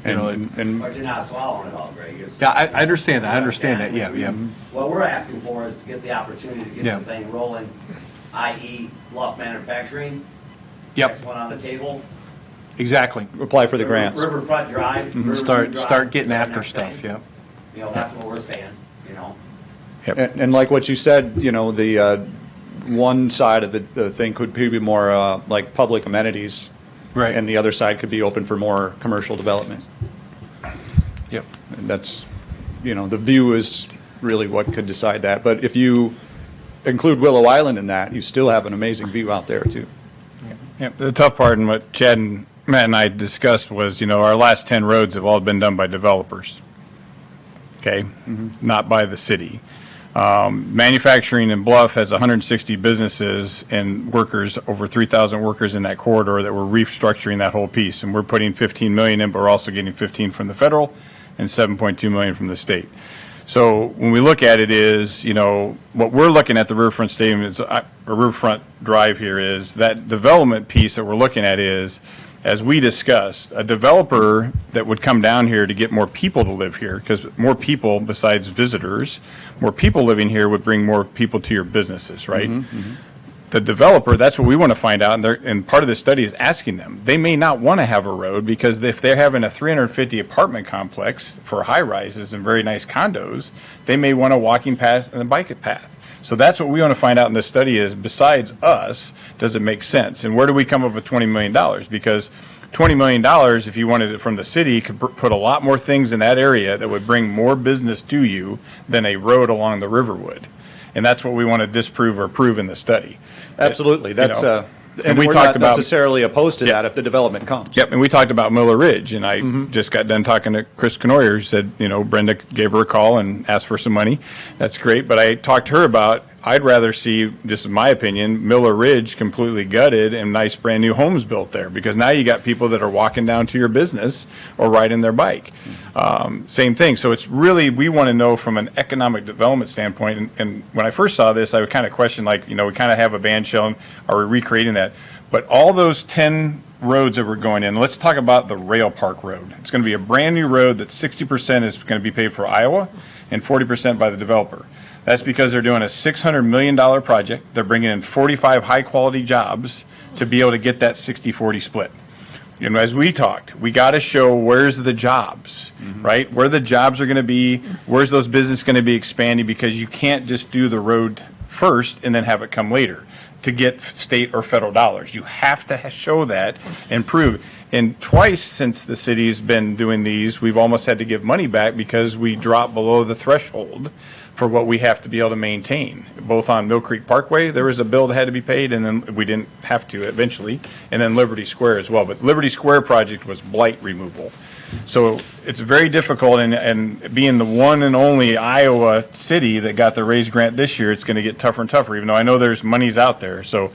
But you're not swallowing it all, Greg. Yeah, I understand that. I understand that. Yeah, yeah. What we're asking for is to get the opportunity to get the thing rolling, i.e. bluff manufacturing. Yep. Next one on the table. Exactly. Apply for the grants. Riverfront Drive. Start getting after stuff. Yeah. That's what we're saying. Yep. And like what you said, the one side of the thing could be more like public amenities. Right. And the other side could be open for more commercial development. Yep. And that's, the view is really what could decide that. But if you include Willow Island in that, you still have an amazing view out there too. Yeah, the tough part and what Chad and Matt and I discussed was, our last 10 roads have all been done by developers. Okay? Not by the city. Manufacturing in Bluff has 160 businesses and workers, over 3,000 workers in that corridor that we're restructuring that whole piece. And we're putting 15 million in, but we're also getting 15 from the federal and 7.2 million from the state. So when we look at it is, you know, what we're looking at the Riverfront Stadium is, or Riverfront Drive here is, that development piece that we're looking at is, as we discussed, a developer that would come down here to get more people to live here, because more people besides visitors, more people living here would bring more people to your businesses, right? The developer, that's what we want to find out, and part of the study is asking them. They may not want to have a road, because if they're having a 350 apartment complex for high rises and very nice condos, they may want a walking path and a bike path. So that's what we want to find out in this study is, besides us, does it make sense? And where do we come up with $20 million? Because $20 million, if you wanted it from the city, could put a lot more things in that area that would bring more business to you than a road along the river would. And that's what we want to disprove or prove in the study. Absolutely. That's, You know, and we we're talked not about- necessarily opposed to that if the development comes. Yep, and we talked about Miller Ridge, and I just got done talking to Chris Canoyer, who said, you know, Brenda gave her a call and asked for some money. That's great, but I talked to her about, I'd rather see, this is my opinion, Miller Ridge completely gutted and nice brand new homes built there, because now you got people that are walking down to your business or riding their bike. Same thing. So it's really, we want to know from an economic development standpoint, and when I first saw this, I would kind of question, like, you know, we kind of have a band shell, and are we recreating that? But all those 10 roads that we're going in, let's talk about the Rail Park Road. It's going to be a brand new road that 60% is going to be paid for Iowa and 40% by the developer. That's because they're doing a $600 million project. They're bringing in 45 high-quality jobs to be able to get that 60-40 split. And as we talked, we got to show where's the jobs, right? Where the jobs are going to be, where's those businesses going to be expanding, because you can't just do the road first and then have it come later to get state or federal dollars. You have to show that and prove. And twice since the city's been doing these, we've almost had to give money back because we dropped below the threshold for what we have to be able to maintain. Both on Mill Creek Parkway, there was a bill that had to be paid, and then we didn't have to eventually, and then Liberty Square as well. But Liberty Square project was blight removal. So it's very difficult, and being the one and only Iowa city that got the raise grant this year, it's going to get tougher and tougher, even though I know there's monies out there. So,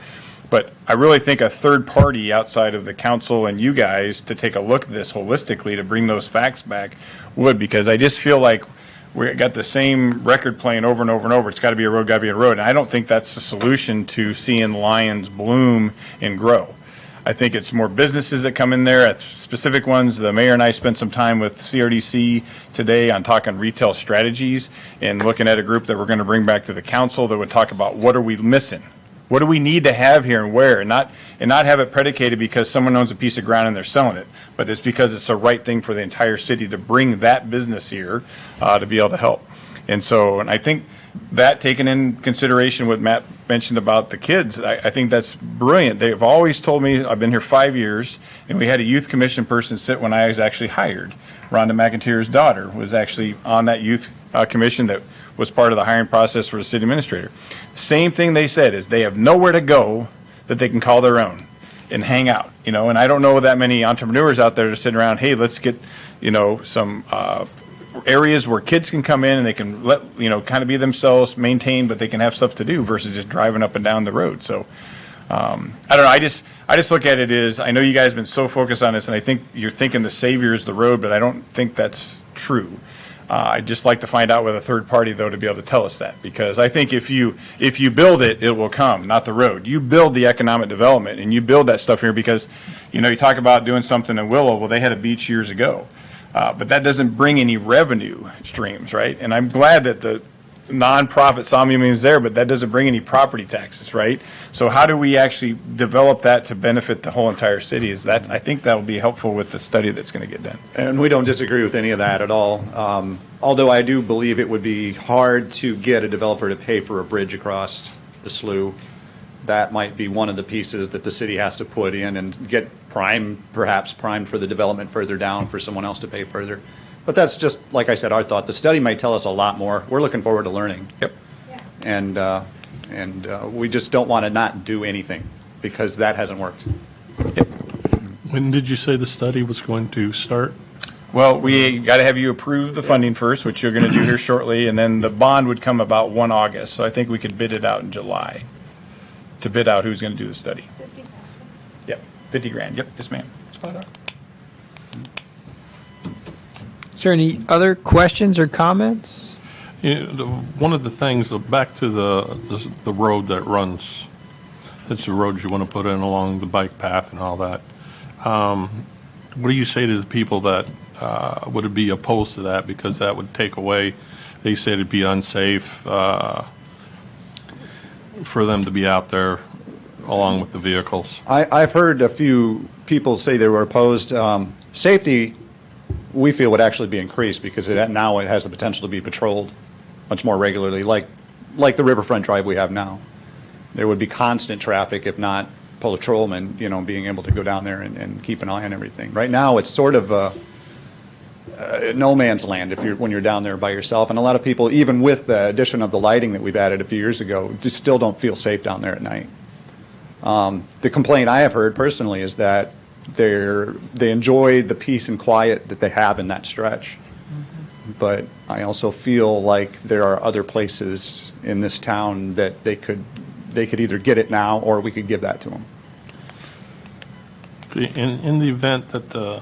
but I really think a third party outside of the council and you guys to take a look at this holistically to bring those facts back would, because I just feel like we got the same record playing over and over and over. It's got to be a road, got to be a road. And I don't think that's the solution to seeing Lyons bloom and grow. I think it's more businesses that come in there, specific ones. The mayor and I spent some time with CRDC today on talking retail strategies and looking at a group that we're going to bring back to the council that would talk about what are we missing? What do we need to have here and where? And not have it predicated because someone owns a piece of ground and they're selling it, but it's because it's the right thing for the entire city to bring that business here to be able to help. And so, and I think that, taken in consideration what Matt mentioned about the kids, I think that's brilliant. They've always told me, I've been here 5 years, and we had a youth commission person sit when I was actually hired. Rhonda McIntyre's daughter was actually on that youth commission that was part of the hiring process for the city administrator. Same thing they said is they have nowhere to go that they can call their own and hang out, you know, and I don't know that many entrepreneurs out there to sit around, hey, let's get, you know, some areas where kids can come in and they can let, you know, kind of be themselves, maintain, but they can have stuff to do versus just driving up and down the road. So I don't know, I just look at it as, I know you guys have been so focused on this, and I think you're thinking the savior is the road, but I don't think that's true. I'd just like to find out with a third party, though, to be able to tell us that, because I think if you build it, it will come, not the road. You build the economic development, and you build that stuff here because, you know, you talk about doing something in Willow. Well, they had a beach years ago, but that doesn't bring any revenue streams, right? And I'm glad that the nonprofit Sawmill is there, but that doesn't bring any property taxes, right? So how do we actually develop that to benefit the whole entire city? Is that, I think that will be helpful with the study that's going to get done. And we don't disagree with any of that at all. Although I do believe it would be hard to get a developer to pay for a bridge across the slough. That might be one of the pieces that the city has to put in and get perhaps primed for the development further down for someone else to pay further. But that's just, like I said, our thought. The study might tell us a lot more. We're looking forward to learning. Yep. And we just don't want to not do anything because that hasn't worked. Yep. When did you say the study was going to start? Well, we got to have you approve the funding first, which you're going to do here shortly, and then the bond would come about 1 August. So I think we could bid it out in July to bid out who's going to do the study. Yep, 50 grand. Yep, yes, ma'am. Spot on. Is there any other questions or comments? One of the things, back to the road that runs, that's the road you want to put in along the bike path and all that. What do you say to the people that would be opposed to that because that would take away, they said it'd be unsafe for them to be out there along with the vehicles? I've heard a few people say they were opposed. Safety, we feel, would actually be increased because now it has the potential to be patrolled much more regularly, like the riverfront drive we have now. There would be constant traffic, if not patrolmen, being able to go down there and keep an eye on everything. Right now, it's sort of no man's land when you're down there by yourself. And a lot of people, even with the addition of the lighting that we've added a few years ago, just still don't feel safe down there at night. The complaint I have heard personally is that they enjoy the peace and quiet that they have in that stretch. But I also feel like there are other places in this town that they could either get it now or we could give that to them. In the event that the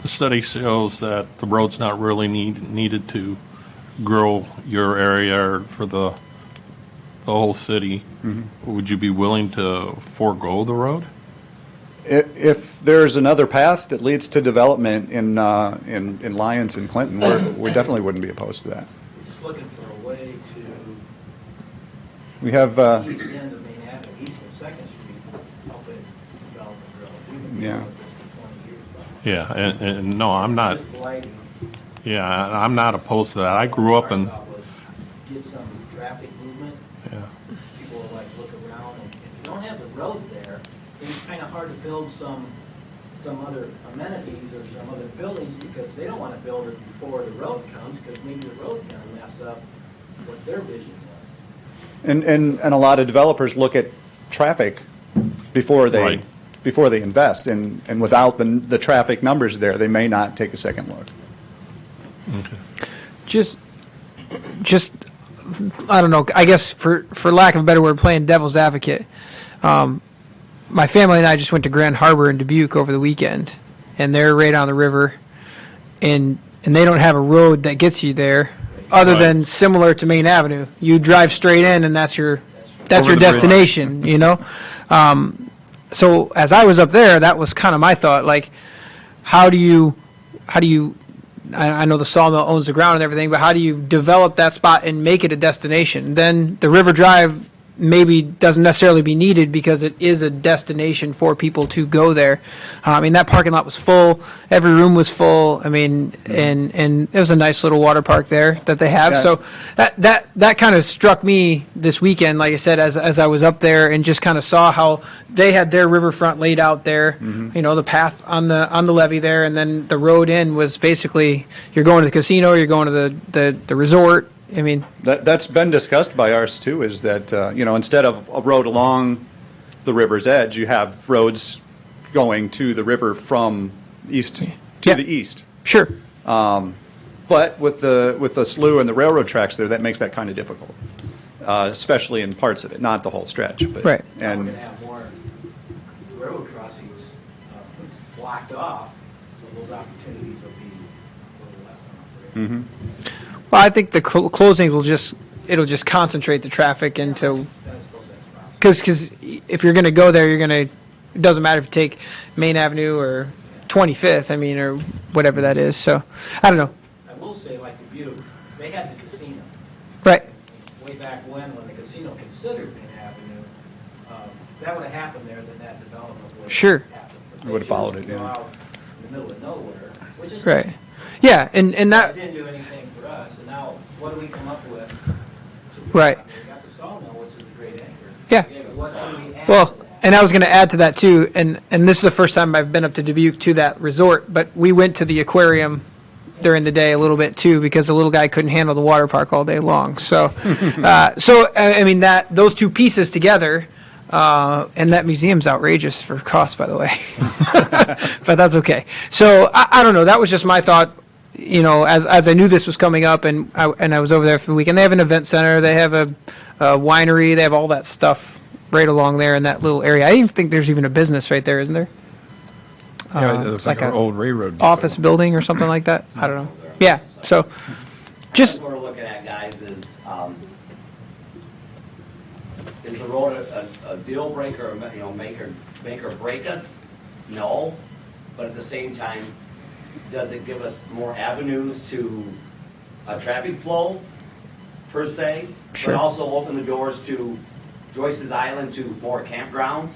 study shows that the road's not really needed to grow your area for the whole city, would you be willing to forego the road? If there's another path that leads to development in Lyons and Clinton, we definitely wouldn't be opposed to that. We're just looking for a way to We have, east end of Main Avenue, east of Second Street, help it develop the road. We've been Yeah. dealing with this for 20 years. Yeah, and no, I'm not. Just blighting. Yeah, I'm not opposed to that. I grew up in. Get some traffic movement. Yeah. People will like look around, and if you don't have the road there, it's kind of hard to build some other amenities or some other buildings because they don't want to build it before the road comes because maybe the road's going to mess up what their vision was. and a lot of developers look at traffic before they Right. invest, and without the traffic numbers there, they may not take a second look. Okay. Just, I don't know, I guess for lack of a better word, playing devil's advocate. My family and I just went to Grand Harbor in Dubuque over the weekend, and they're right on the river, and they don't have a road that gets you there other Right. than similar to Main Avenue. You drive straight in, and that's your Over the bridge. destination, So as I was up there, that was kind of my thought, like, how do you, I know the sawmill owns the ground and everything, but how do you develop that spot and make it a destination? Then the River Drive maybe doesn't necessarily be needed because it is a destination for people to go there. I mean, that parking lot was full. Every room was full. I mean, and it was a nice little water park there that they have. Yeah. So that kind of struck me this weekend, like I said, as I was up there and just kind of saw how they had their riverfront laid out there, the path on the levee there, and then the road in was basically, you're going to the casino, you're going to the resort. I mean, That's been discussed by ours too, is that, instead of a road along the river's edge, you have roads going to the river from east to Yeah. the east. sure. But with the slough and the railroad tracks there, that makes that kind of difficult, especially in parts of it, not the whole stretch. But, Right. Now we're And going to have more railroad crossings blocked off, so those opportunities will be a little less, I'm afraid. Well, I think the closings it'll just concentrate the traffic into, because if you're going to go there, it doesn't matter if you take Main Avenue or 25th, I mean, or whatever that is. So, I don't know. I will say, like Dubuque, they had the casino. Right. Way back when the casino considered Main Avenue, that would have happened there, then that development would have Sure. happened. But It they would have followed chose it, to go yeah. out in the middle of nowhere, which is Right. Yeah, and It that, didn't do anything for us, and now what do we come up with? Right. We got the sawmill, which is a great anchor. Yeah. What can we add well, to that? and I was going to add to that too, and this is the first time I've been up to Dubuque to that resort, but we went to the aquarium during the day a little bit too, because the little guy couldn't handle the water park all day long. So, I mean, those two pieces together, and that museum's outrageous for cost, by the way, but that's okay. So I don't know. That was just my thought. As I knew this was coming up, and I was over there for the weekend. They have an event center. They have a winery. They have all that stuff right along there in that little area. I even think there's even a business right there, isn't there? Yeah, it looks like an a old railroad depot. office building or something like that. I don't know. Yeah. So, just Or look at looking at, guys, is the road a deal breaker, you know, make or break us? No, but at the same time, does it give us more avenues to traffic flow, per se? Sure. But also open the doors to Joyce's Island, to more campgrounds.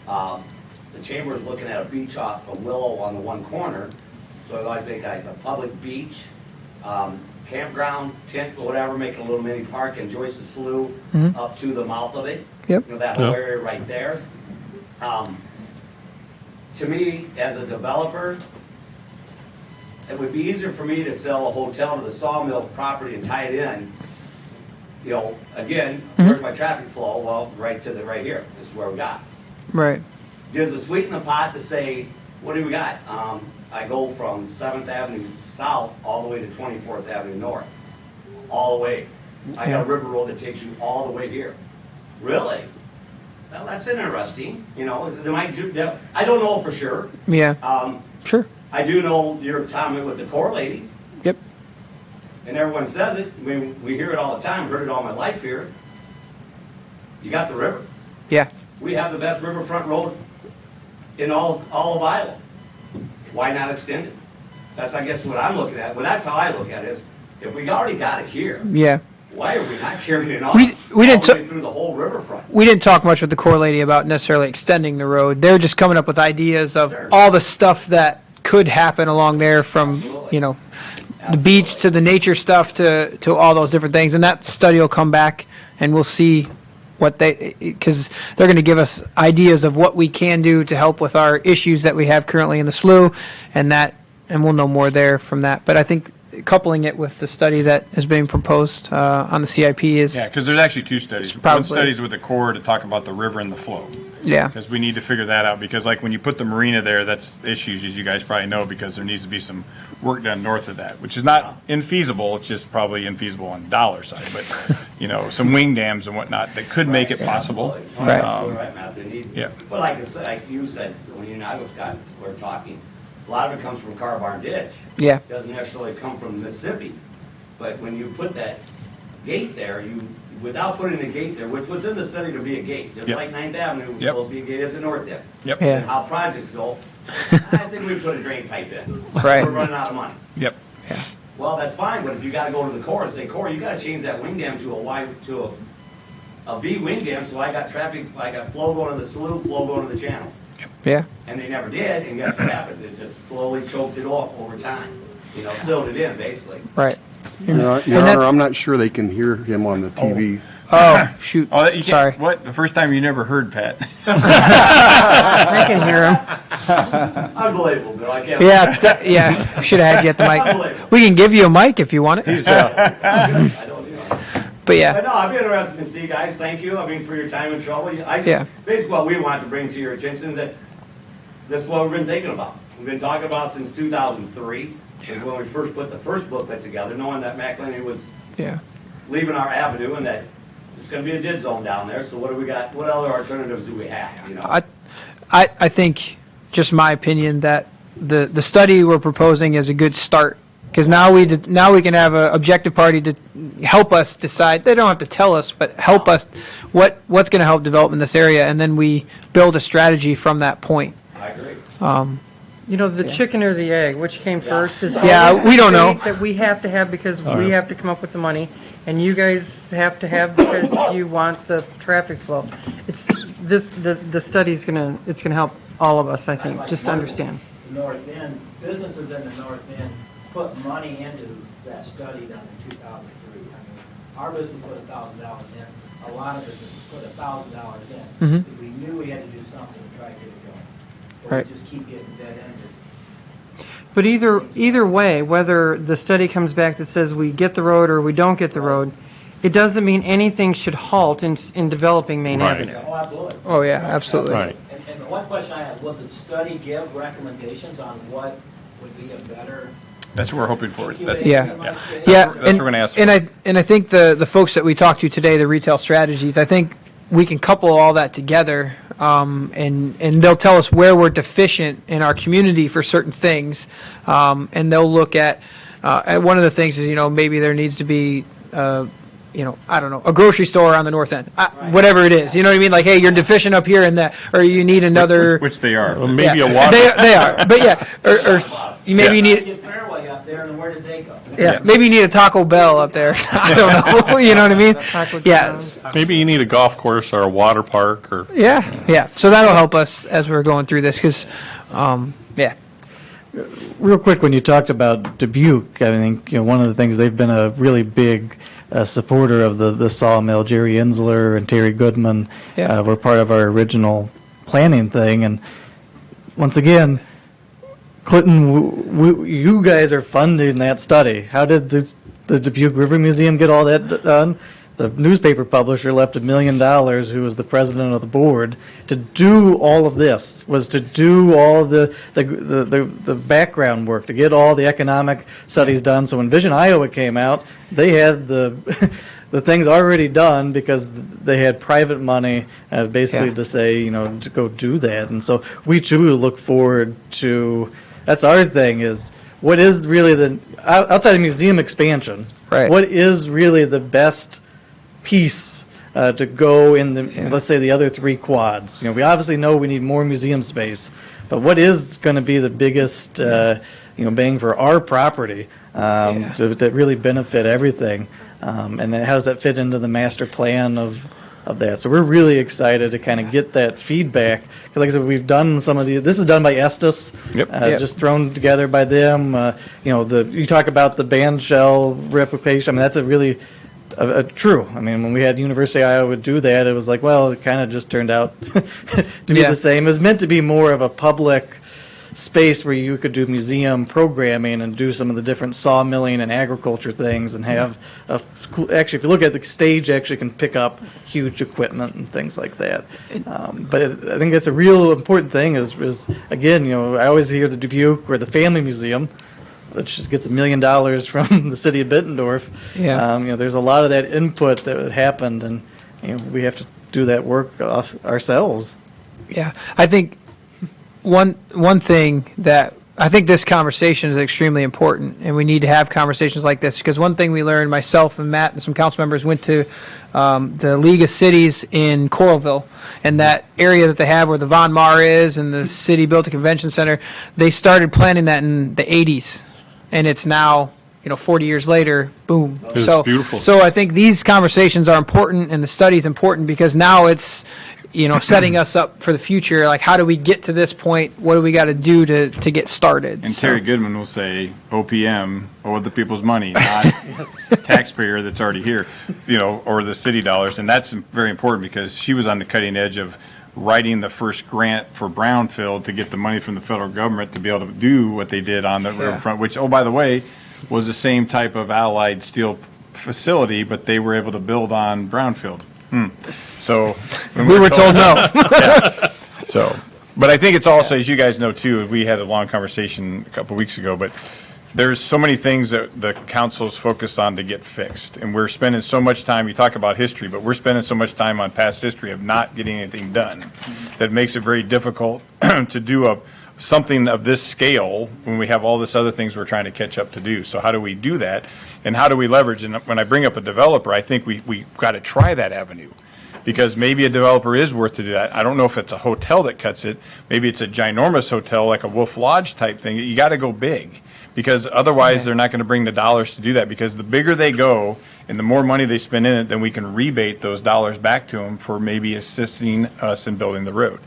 The chamber is looking at a beach off of Willow on the one corner, so I think like a public beach, campground, tent, whatever, make a little mini park in Joyce's Slough up to the mouth of it. Yep. You know, that whole area right there. To me, as a developer, it would be easier for me to sell a hotel to the Sawmill property and tie it in. You know, again, where's my traffic flow? Well, right here. This is where we got. Right. Does it sweeten the pot to say, what do we got? I go from 7th Avenue South all the way to 24th Avenue North. All the way. I got a river road that takes you all the way here. Really? Well, that's interesting. You know, they might do that. I don't know for sure. Yeah. Sure. I do know your comment with the core lady. Yep. And everyone says it. I mean, we hear it all the time. Heard it all my life here. You got the river. Yeah. We have the best riverfront road in all of Iowa. Why not extend it? That's, I guess, what I'm looking at. Well, that's how I look at it. Is if we already got it here, Yeah. why are we not carrying it on We didn't all the way through the whole riverfront? We didn't talk much with the core lady about necessarily extending the road. They're just coming up with ideas of all the stuff that could happen along there, from, you know, the beach to the nature stuff to all those different things. And that study will come back and we'll see what because they're going to give us ideas of what we can do to help with our issues that we have currently in the slough, and we'll know more there from that. But I think coupling it with the study that is being proposed on the CIP is... Yeah, because there's actually two studies. One study's with the Corps to talk about the river and the flow. Yeah. Because we need to figure that out, because like when you put the marina there, that's issues, as you guys probably know, because there needs to be some work done north of that, which is not infeasible. It's just probably infeasible on the dollar side. But, you know, some wing dams and whatnot that could make it possible. Right. Right, Matt. They need, yeah. But like you said, when you and I was were talking, a lot of it comes from Car Barn Ditch. Yeah. It doesn't necessarily come from Mississippi. But when you put that gate there, without putting a gate there, which was in the study to be a gate, just like 9th Avenue was supposed to be a gate at the north end. Yep. Yeah. And how projects go, I think we put a drain pipe in. Right. We're running out of money. Yep. Yeah. Well, that's fine, but if you gotta go to the Corps and say, Corps, you gotta change that wing dam to a V wing dam, so I got traffic, I got flow going to the slough, flow going to the channel. Yeah. And they never did, and guess what happens? It just slowly choked it off over time. You know, sealed it in, basically. Right. Your Honor, I'm not sure they can hear him on the TV. Oh, shoot. Oh, you Sorry. What? The first time you never heard Pat? I can hear him. Unbelievable, Bill. I can't. Yeah, yeah. Should have had you at the mic. We can give you a mic if you want it. He's, I don't, you know. But yeah. But no, I'd be interested to see, guys. Thank you. I mean, for your time and trouble. Yeah. Basically, what we wanted to bring to your attention is that this is what we've been thinking about. We've been talking about since 2003. Is when we first put the first booklet together, knowing that McElhenney was leaving our avenue and that it's going to be a dead zone down there. So what do we got? What other alternatives do we have? You know. I think, just my opinion, that the study we're proposing is a good start, because now we can have an objective party to help us decide. They don't have to tell us, but help us what's going to help develop in this area, and then we build a strategy from that point. I agree. You know, the chicken or the egg, which came first, is Yeah, always the we don't know. debate that we have to have because we have to come up with the money, and you guys have to have because you want the traffic flow. It's the study's it's gonna help all of us, I think, just to understand. The north end, businesses in the north end put money into that study done in 2003. I mean, our business put $1,000 in. A lot of businesses put $1,000 in. Because we knew we had to do something to try to get it going. Or Right. just keep getting dead-ended. But either way, whether the study comes back that says we get the road or we don't get the road, it doesn't mean anything should halt in developing Main Avenue. Oh, absolutely. Oh, yeah, absolutely. Right. And one question I have, will the study give recommendations on what would be a better? That's what we're hoping for. That's, Yeah. yeah. Yeah, That's what we're going to ask for. And I think the folks that we talked to today, the retail strategies, I think we can couple all that together, and they'll tell us where we're deficient in our community for certain things, and they'll look at and one of the things is, maybe there needs to be, I don't know, a grocery store on the north end, whatever it is. You know what I mean? Like, hey, you're deficient up here in that, or you need another. Which they are. Well, maybe Yeah, a water. They are, but yeah, or you maybe you need. Get Fairway up there, and where did they go? Yeah, maybe you need a Taco Bell up there. I don't know. You know what I mean? Yeah. Maybe you need a golf course or a water park or. Yeah. So that'll help us as we're going through this, because, yeah. Real quick, when you talked about Dubuque, I think one of the things, they've been a really big supporter of the sawmill. Jerry Insler and Terry Goodman were part of our original planning thing, and once again, Clinton, you guys are funding that study. How did the Dubuque River Museum get all that done? The newspaper publisher left $1 million, who was the president of the board, to do all of this, was to do all the background work, to get all the economic studies done. So when Vision Iowa came out, they had the the things already done because they had private money basically to say, to go do that. And so we too look forward to, that's our thing, is what is really outside of museum expansion, what is really the best piece to go in let's say the other 3 quads. We obviously know we need more museum space, but what is going to be the biggest bang for our property to really benefit everything, and then how does that fit into the master plan of that? So we're really excited to kind of get that feedback, because like I said, we've done some of this is done by Estes, just thrown together by them. You talk about the band shell replication. I mean, that's a really true. I mean, when we had University of Iowa do that, it was like, well, it kind of just turned out to be the same. It was meant to be more of a public space where you could do museum programming and do some of the different sawmilling and agriculture things, and have actually, if you look at the stage, actually can pick up huge equipment and things like that. But I think that's a real important thing is again, I always hear the Dubuque or the Family Museum, which just gets $1 million from the city of Bittendorf. There's a lot of that input that happened, and we have to do that work ourselves. Yeah, I think one thing that I think this conversation is extremely important, and we need to have conversations like this, because one thing we learned, myself and Matt and some council members went to the League of Cities in Coralville, and that area that they have where the Von Maur is and the city built a convention center. They started planning that in the 80s. And it's now, 40 years later, boom. It's beautiful. So I think these conversations are important, and the study's important, because now it's, setting us up for the future. Like, how do we get to this point? What do we got to do to get started? And Terry Goodman will say, OPM, owe the people's money, not taxpayer that's already here, or the city dollars. And that's very important, because she was on the cutting edge of writing the first grant for Brownfield to get the money from the federal government to be able to do what they did on the riverfront, which, oh, by the way, was the same type of allied steel facility, but they were able to build on Brownfield. So when we were told no. So, but I think it's also, as you guys know too, we had a long conversation a couple weeks ago, but there's so many things that the council's focused on to get fixed, and we're spending so much time, you talk about history, but we're spending so much time on past history of not getting anything done that makes it very difficult to do something of this scale when we have all this other things we're trying to catch up to do. So how do we do that, and how do we leverage? And when I bring up a developer, I think we got to try that avenue, because maybe a developer is worth to do that. I don't know if it's a hotel that cuts it. Maybe it's a ginormous hotel like a Wolf Lodge type thing. You got to go big, because otherwise they're not going to bring the dollars to do that, because the bigger they go and the more money they spend in it, then we can rebate those dollars back to them for maybe assisting us in building the road.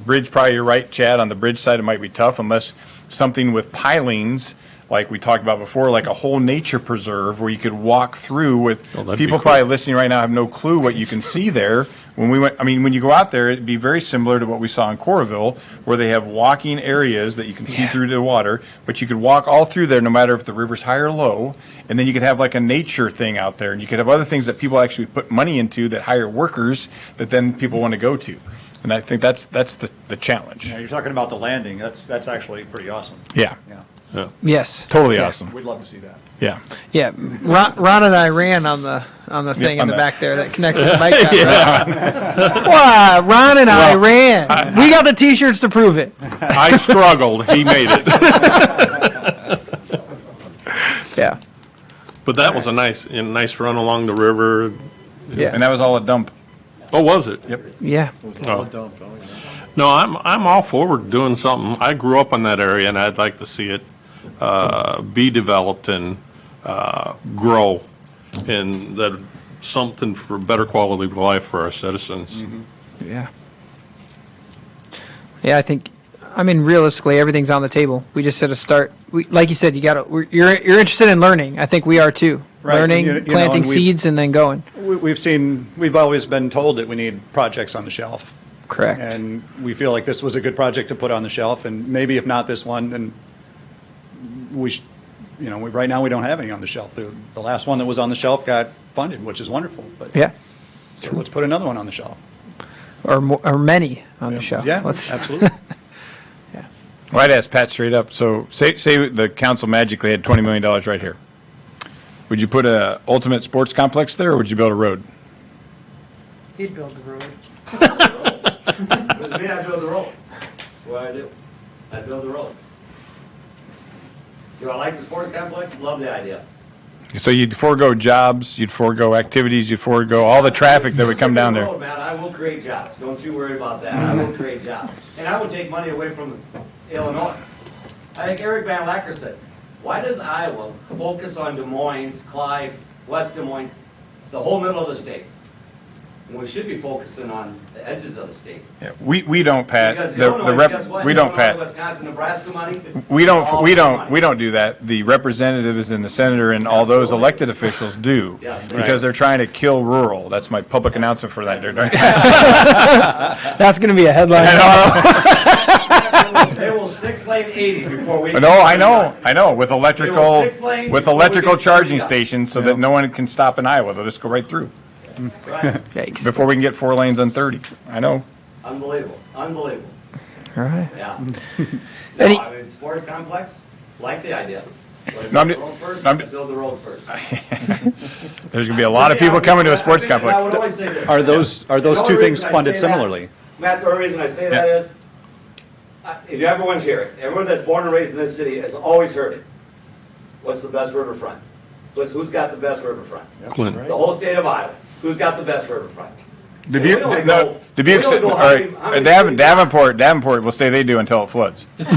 Bridge, probably you're right, Chad, on the bridge side it might be tough unless something with pilings, like we talked about before, like a whole nature preserve where you could walk through with, people probably listening right now have no clue what you can see there. When we went, when you go out there, it'd be very similar to what we saw in Coralville, where they have walking areas that you can see through the water, but you could walk all through there no matter if the river's high or low, and then you could have like a nature thing out there, and you could have other things that people actually put money into that hire workers that then people want to go to. And I think that's the challenge. Yeah, you're talking about the landing. That's actually pretty awesome. Yeah. Yes. Totally awesome. We'd love to see that. Yeah. Yeah. Ron and I ran on the thing in the back there that connects to the bike path. Wow, Ron and I ran. We got the T-shirts to prove it. I struggled. He made it. Yeah. But that was a nice run along the river. Yeah. And that was all a dump. Oh, was it? Yep. Yeah. Oh. No, I'm all forward doing something. I grew up in that area, and I'd like to see it be developed and grow, and that something for better quality of life for our citizens. Yeah. Yeah, I mean, realistically, everything's on the table. We just set a start. Like you said, you're interested in learning. I think we are too. Right. Learning, You know, planting and seeds, and then going. We've always been told that we need projects on the shelf. Correct. And we feel like this was a good project to put on the shelf, and maybe if not this one, then right now we don't have any on the shelf. The last one that was on the shelf got funded, which is wonderful, but. Yeah. So let's put another one on the shelf. Or many on the shelf. Yeah, absolutely. Well, I'd ask Pat straight up. So say the council magically had $20 million right here. Would you put a ultimate sports complex there, or would you build a road? He'd build the road. It was me, I'd build the road. That's what I do. I'd build the road. Do I like the sports complex? Love the idea. So you'd forego jobs, you'd forego activities, you'd forego all the traffic that would come down there. Road, man, I will create jobs. Don't you worry about that. I will create jobs. And I will take money away from Illinois. I think Eric Van Lacker said, why does Iowa focus on Des Moines, Clive, West Des Moines, the whole middle of the state? And we should be focusing on the edges of the state. Yeah, we don't, Pat. Because Illinois, guess what? We don't, Illinois, Pat. Wisconsin, Nebraska money. We don't do that. The representatives and the senator and all those elected officials do. Yes, because they're trying to kill rural. That's my public announcement for that. That's going to be a headline. They will 6-lane 80 before we. No, I know. With electrical, six-lane with before we electrical get charging 30 up. stations, so that no one can stop in Iowa. They'll just go right through Yikes. before we can get 4 lanes on 30. I know. Unbelievable. Unbelievable. All right. Yeah. Any- No, I mean, sports complex, like the idea. But No, I'm build ju- the road first, I'm ju- build the road first. There's going to be a lot of people coming to a sports complex. I would always say this. Are those The only two things reason I funded say that- similarly? Matt, the only reason I say that is, if everyone's here, everyone that's born and raised in this city has always heard it. What's the best riverfront? Who's got the best riverfront? Clinton. The whole state of Iowa. Who's got the best riverfront? Dubuque, We don't no, go- Dubuque, we don't go all how right, many cities- Davenport will say they do until it floods. They don't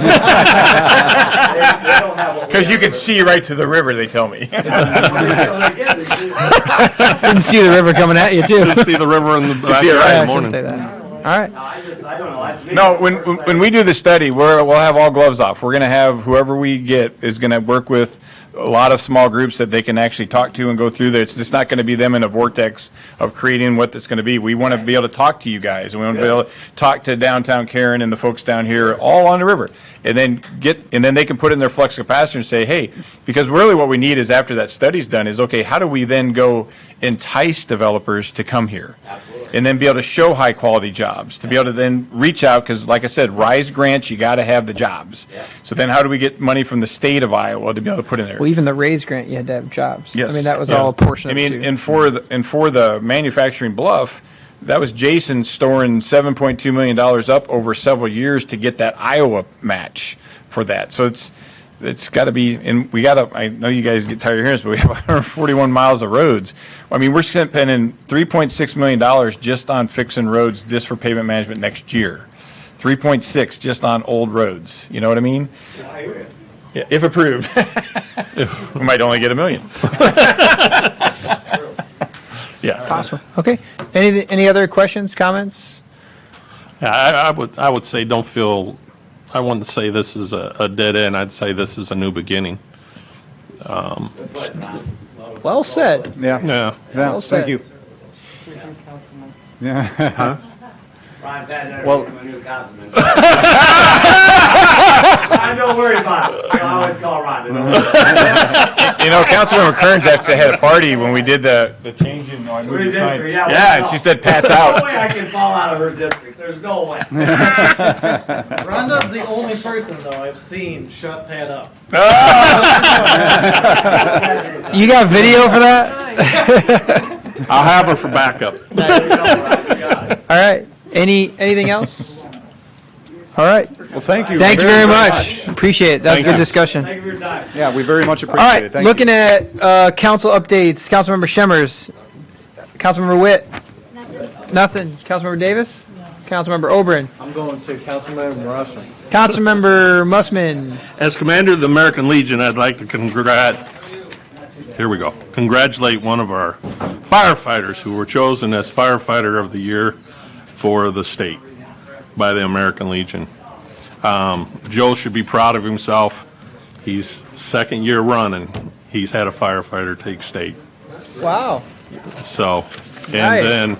have what we Because you have can over see right to the river, they tell me. there. Again, this is- Didn't see the river coming at you, too. Just see the river in the back see it in right the I morning. shouldn't say that. All right. No, I don't know. That's me. No, when we do the study, we'll have all gloves off. We're going to have whoever we get is going to work with a lot of small groups that they can actually talk to and go through there. It's just not going to be them in a vortex of creating what it's going to be. We want to be able to talk to you guys. We want to be able to talk to downtown Karen and the folks down here all on the river. And then they can put in their flux capacitor and say, hey, because really what we need is after that study's done is, okay, how do we then go entice developers to come here? Absolutely. And then be able to show high quality jobs, to be able to then reach out, because like I said, RISE grants, you got to have the jobs. Yeah. So then how do we get money from the state of Iowa to be able to put in there? Well, even the raise grant, you had to have jobs. Yes. I mean, that was Yeah. all a portion I of it, mean, too. and for the manufacturing bluff, that was Jason storing $7.2 million up over several years to get that Iowa match for that. So it's got to be, and I know you guys get tired of hearing this, but we have 141 miles of roads. I mean, we're spending $3.6 million just on fixing roads just for pavement management next year. 3.6 just on old roads. You know what I mean? I hear you. Yeah, if approved. We might only get $1 million. Yeah. Awesome. Okay. Any other questions, comments? Yeah, I would say don't feel, I wouldn't say this is a dead end. I'd say this is a new beginning. Well said. Yeah. Yeah. Well said. Thank you. Councilman. Yeah. Ron Patton, never Well- became a new councilman. Ron, don't worry about it. I always call Ron. Don't worry about it. You know, Councilmember Kearns actually had a party when we did the change in. I moved the sign. Redistrict, yeah, Yeah, and no. she said Pat's There's out. no way I can fall out of her district. There's no way. Rhonda's the only person, though, I've seen shut Pat up. You got video for that? I'll have her for backup. All right. Anything else? All right. Well, thank you. Thank you very much. Appreciate it. That was a good discussion. Thank you for your time. Yeah, we very much All appreciate right, it. Thank you. looking at council updates, Councilmember Shemmers, Councilmember Witt. Nothing. Councilmember Davis? Councilmember Oberon. I'm going to Councilmember Russell. Councilmember Mussman. As Commander of the American Legion, I'd like to congratulate one of our firefighters who were chosen as Firefighter of the Year for the state by the American Legion. Joe should be proud of himself. He's the second year running. He's had a firefighter take state. Wow. So, and Nice. then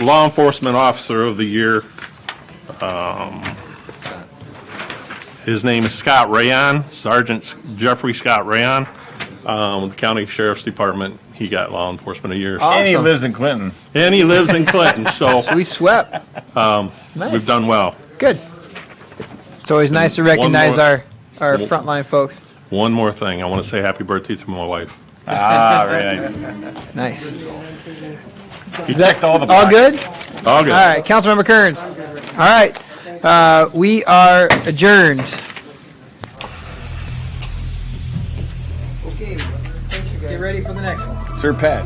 Law Enforcement Officer of the Year. His name is Scott Rayon, Sergeant Jeffrey Scott Rayon, with the County Sheriff's Department. He got Law Enforcement of the Year. And he Awesome. lives in Clinton. And he lives in Clinton, so We swept. Nice. we've done well. Good. It's always nice to recognize more- our frontline folks. One more thing, I want to say happy birthday to my wife. Ah, very nice. Nice. You checked all the All boxes. good? All good. All right, Councilmember Kearns. All right, we are adjourned. Okay, get ready for the next one. Sir Pat.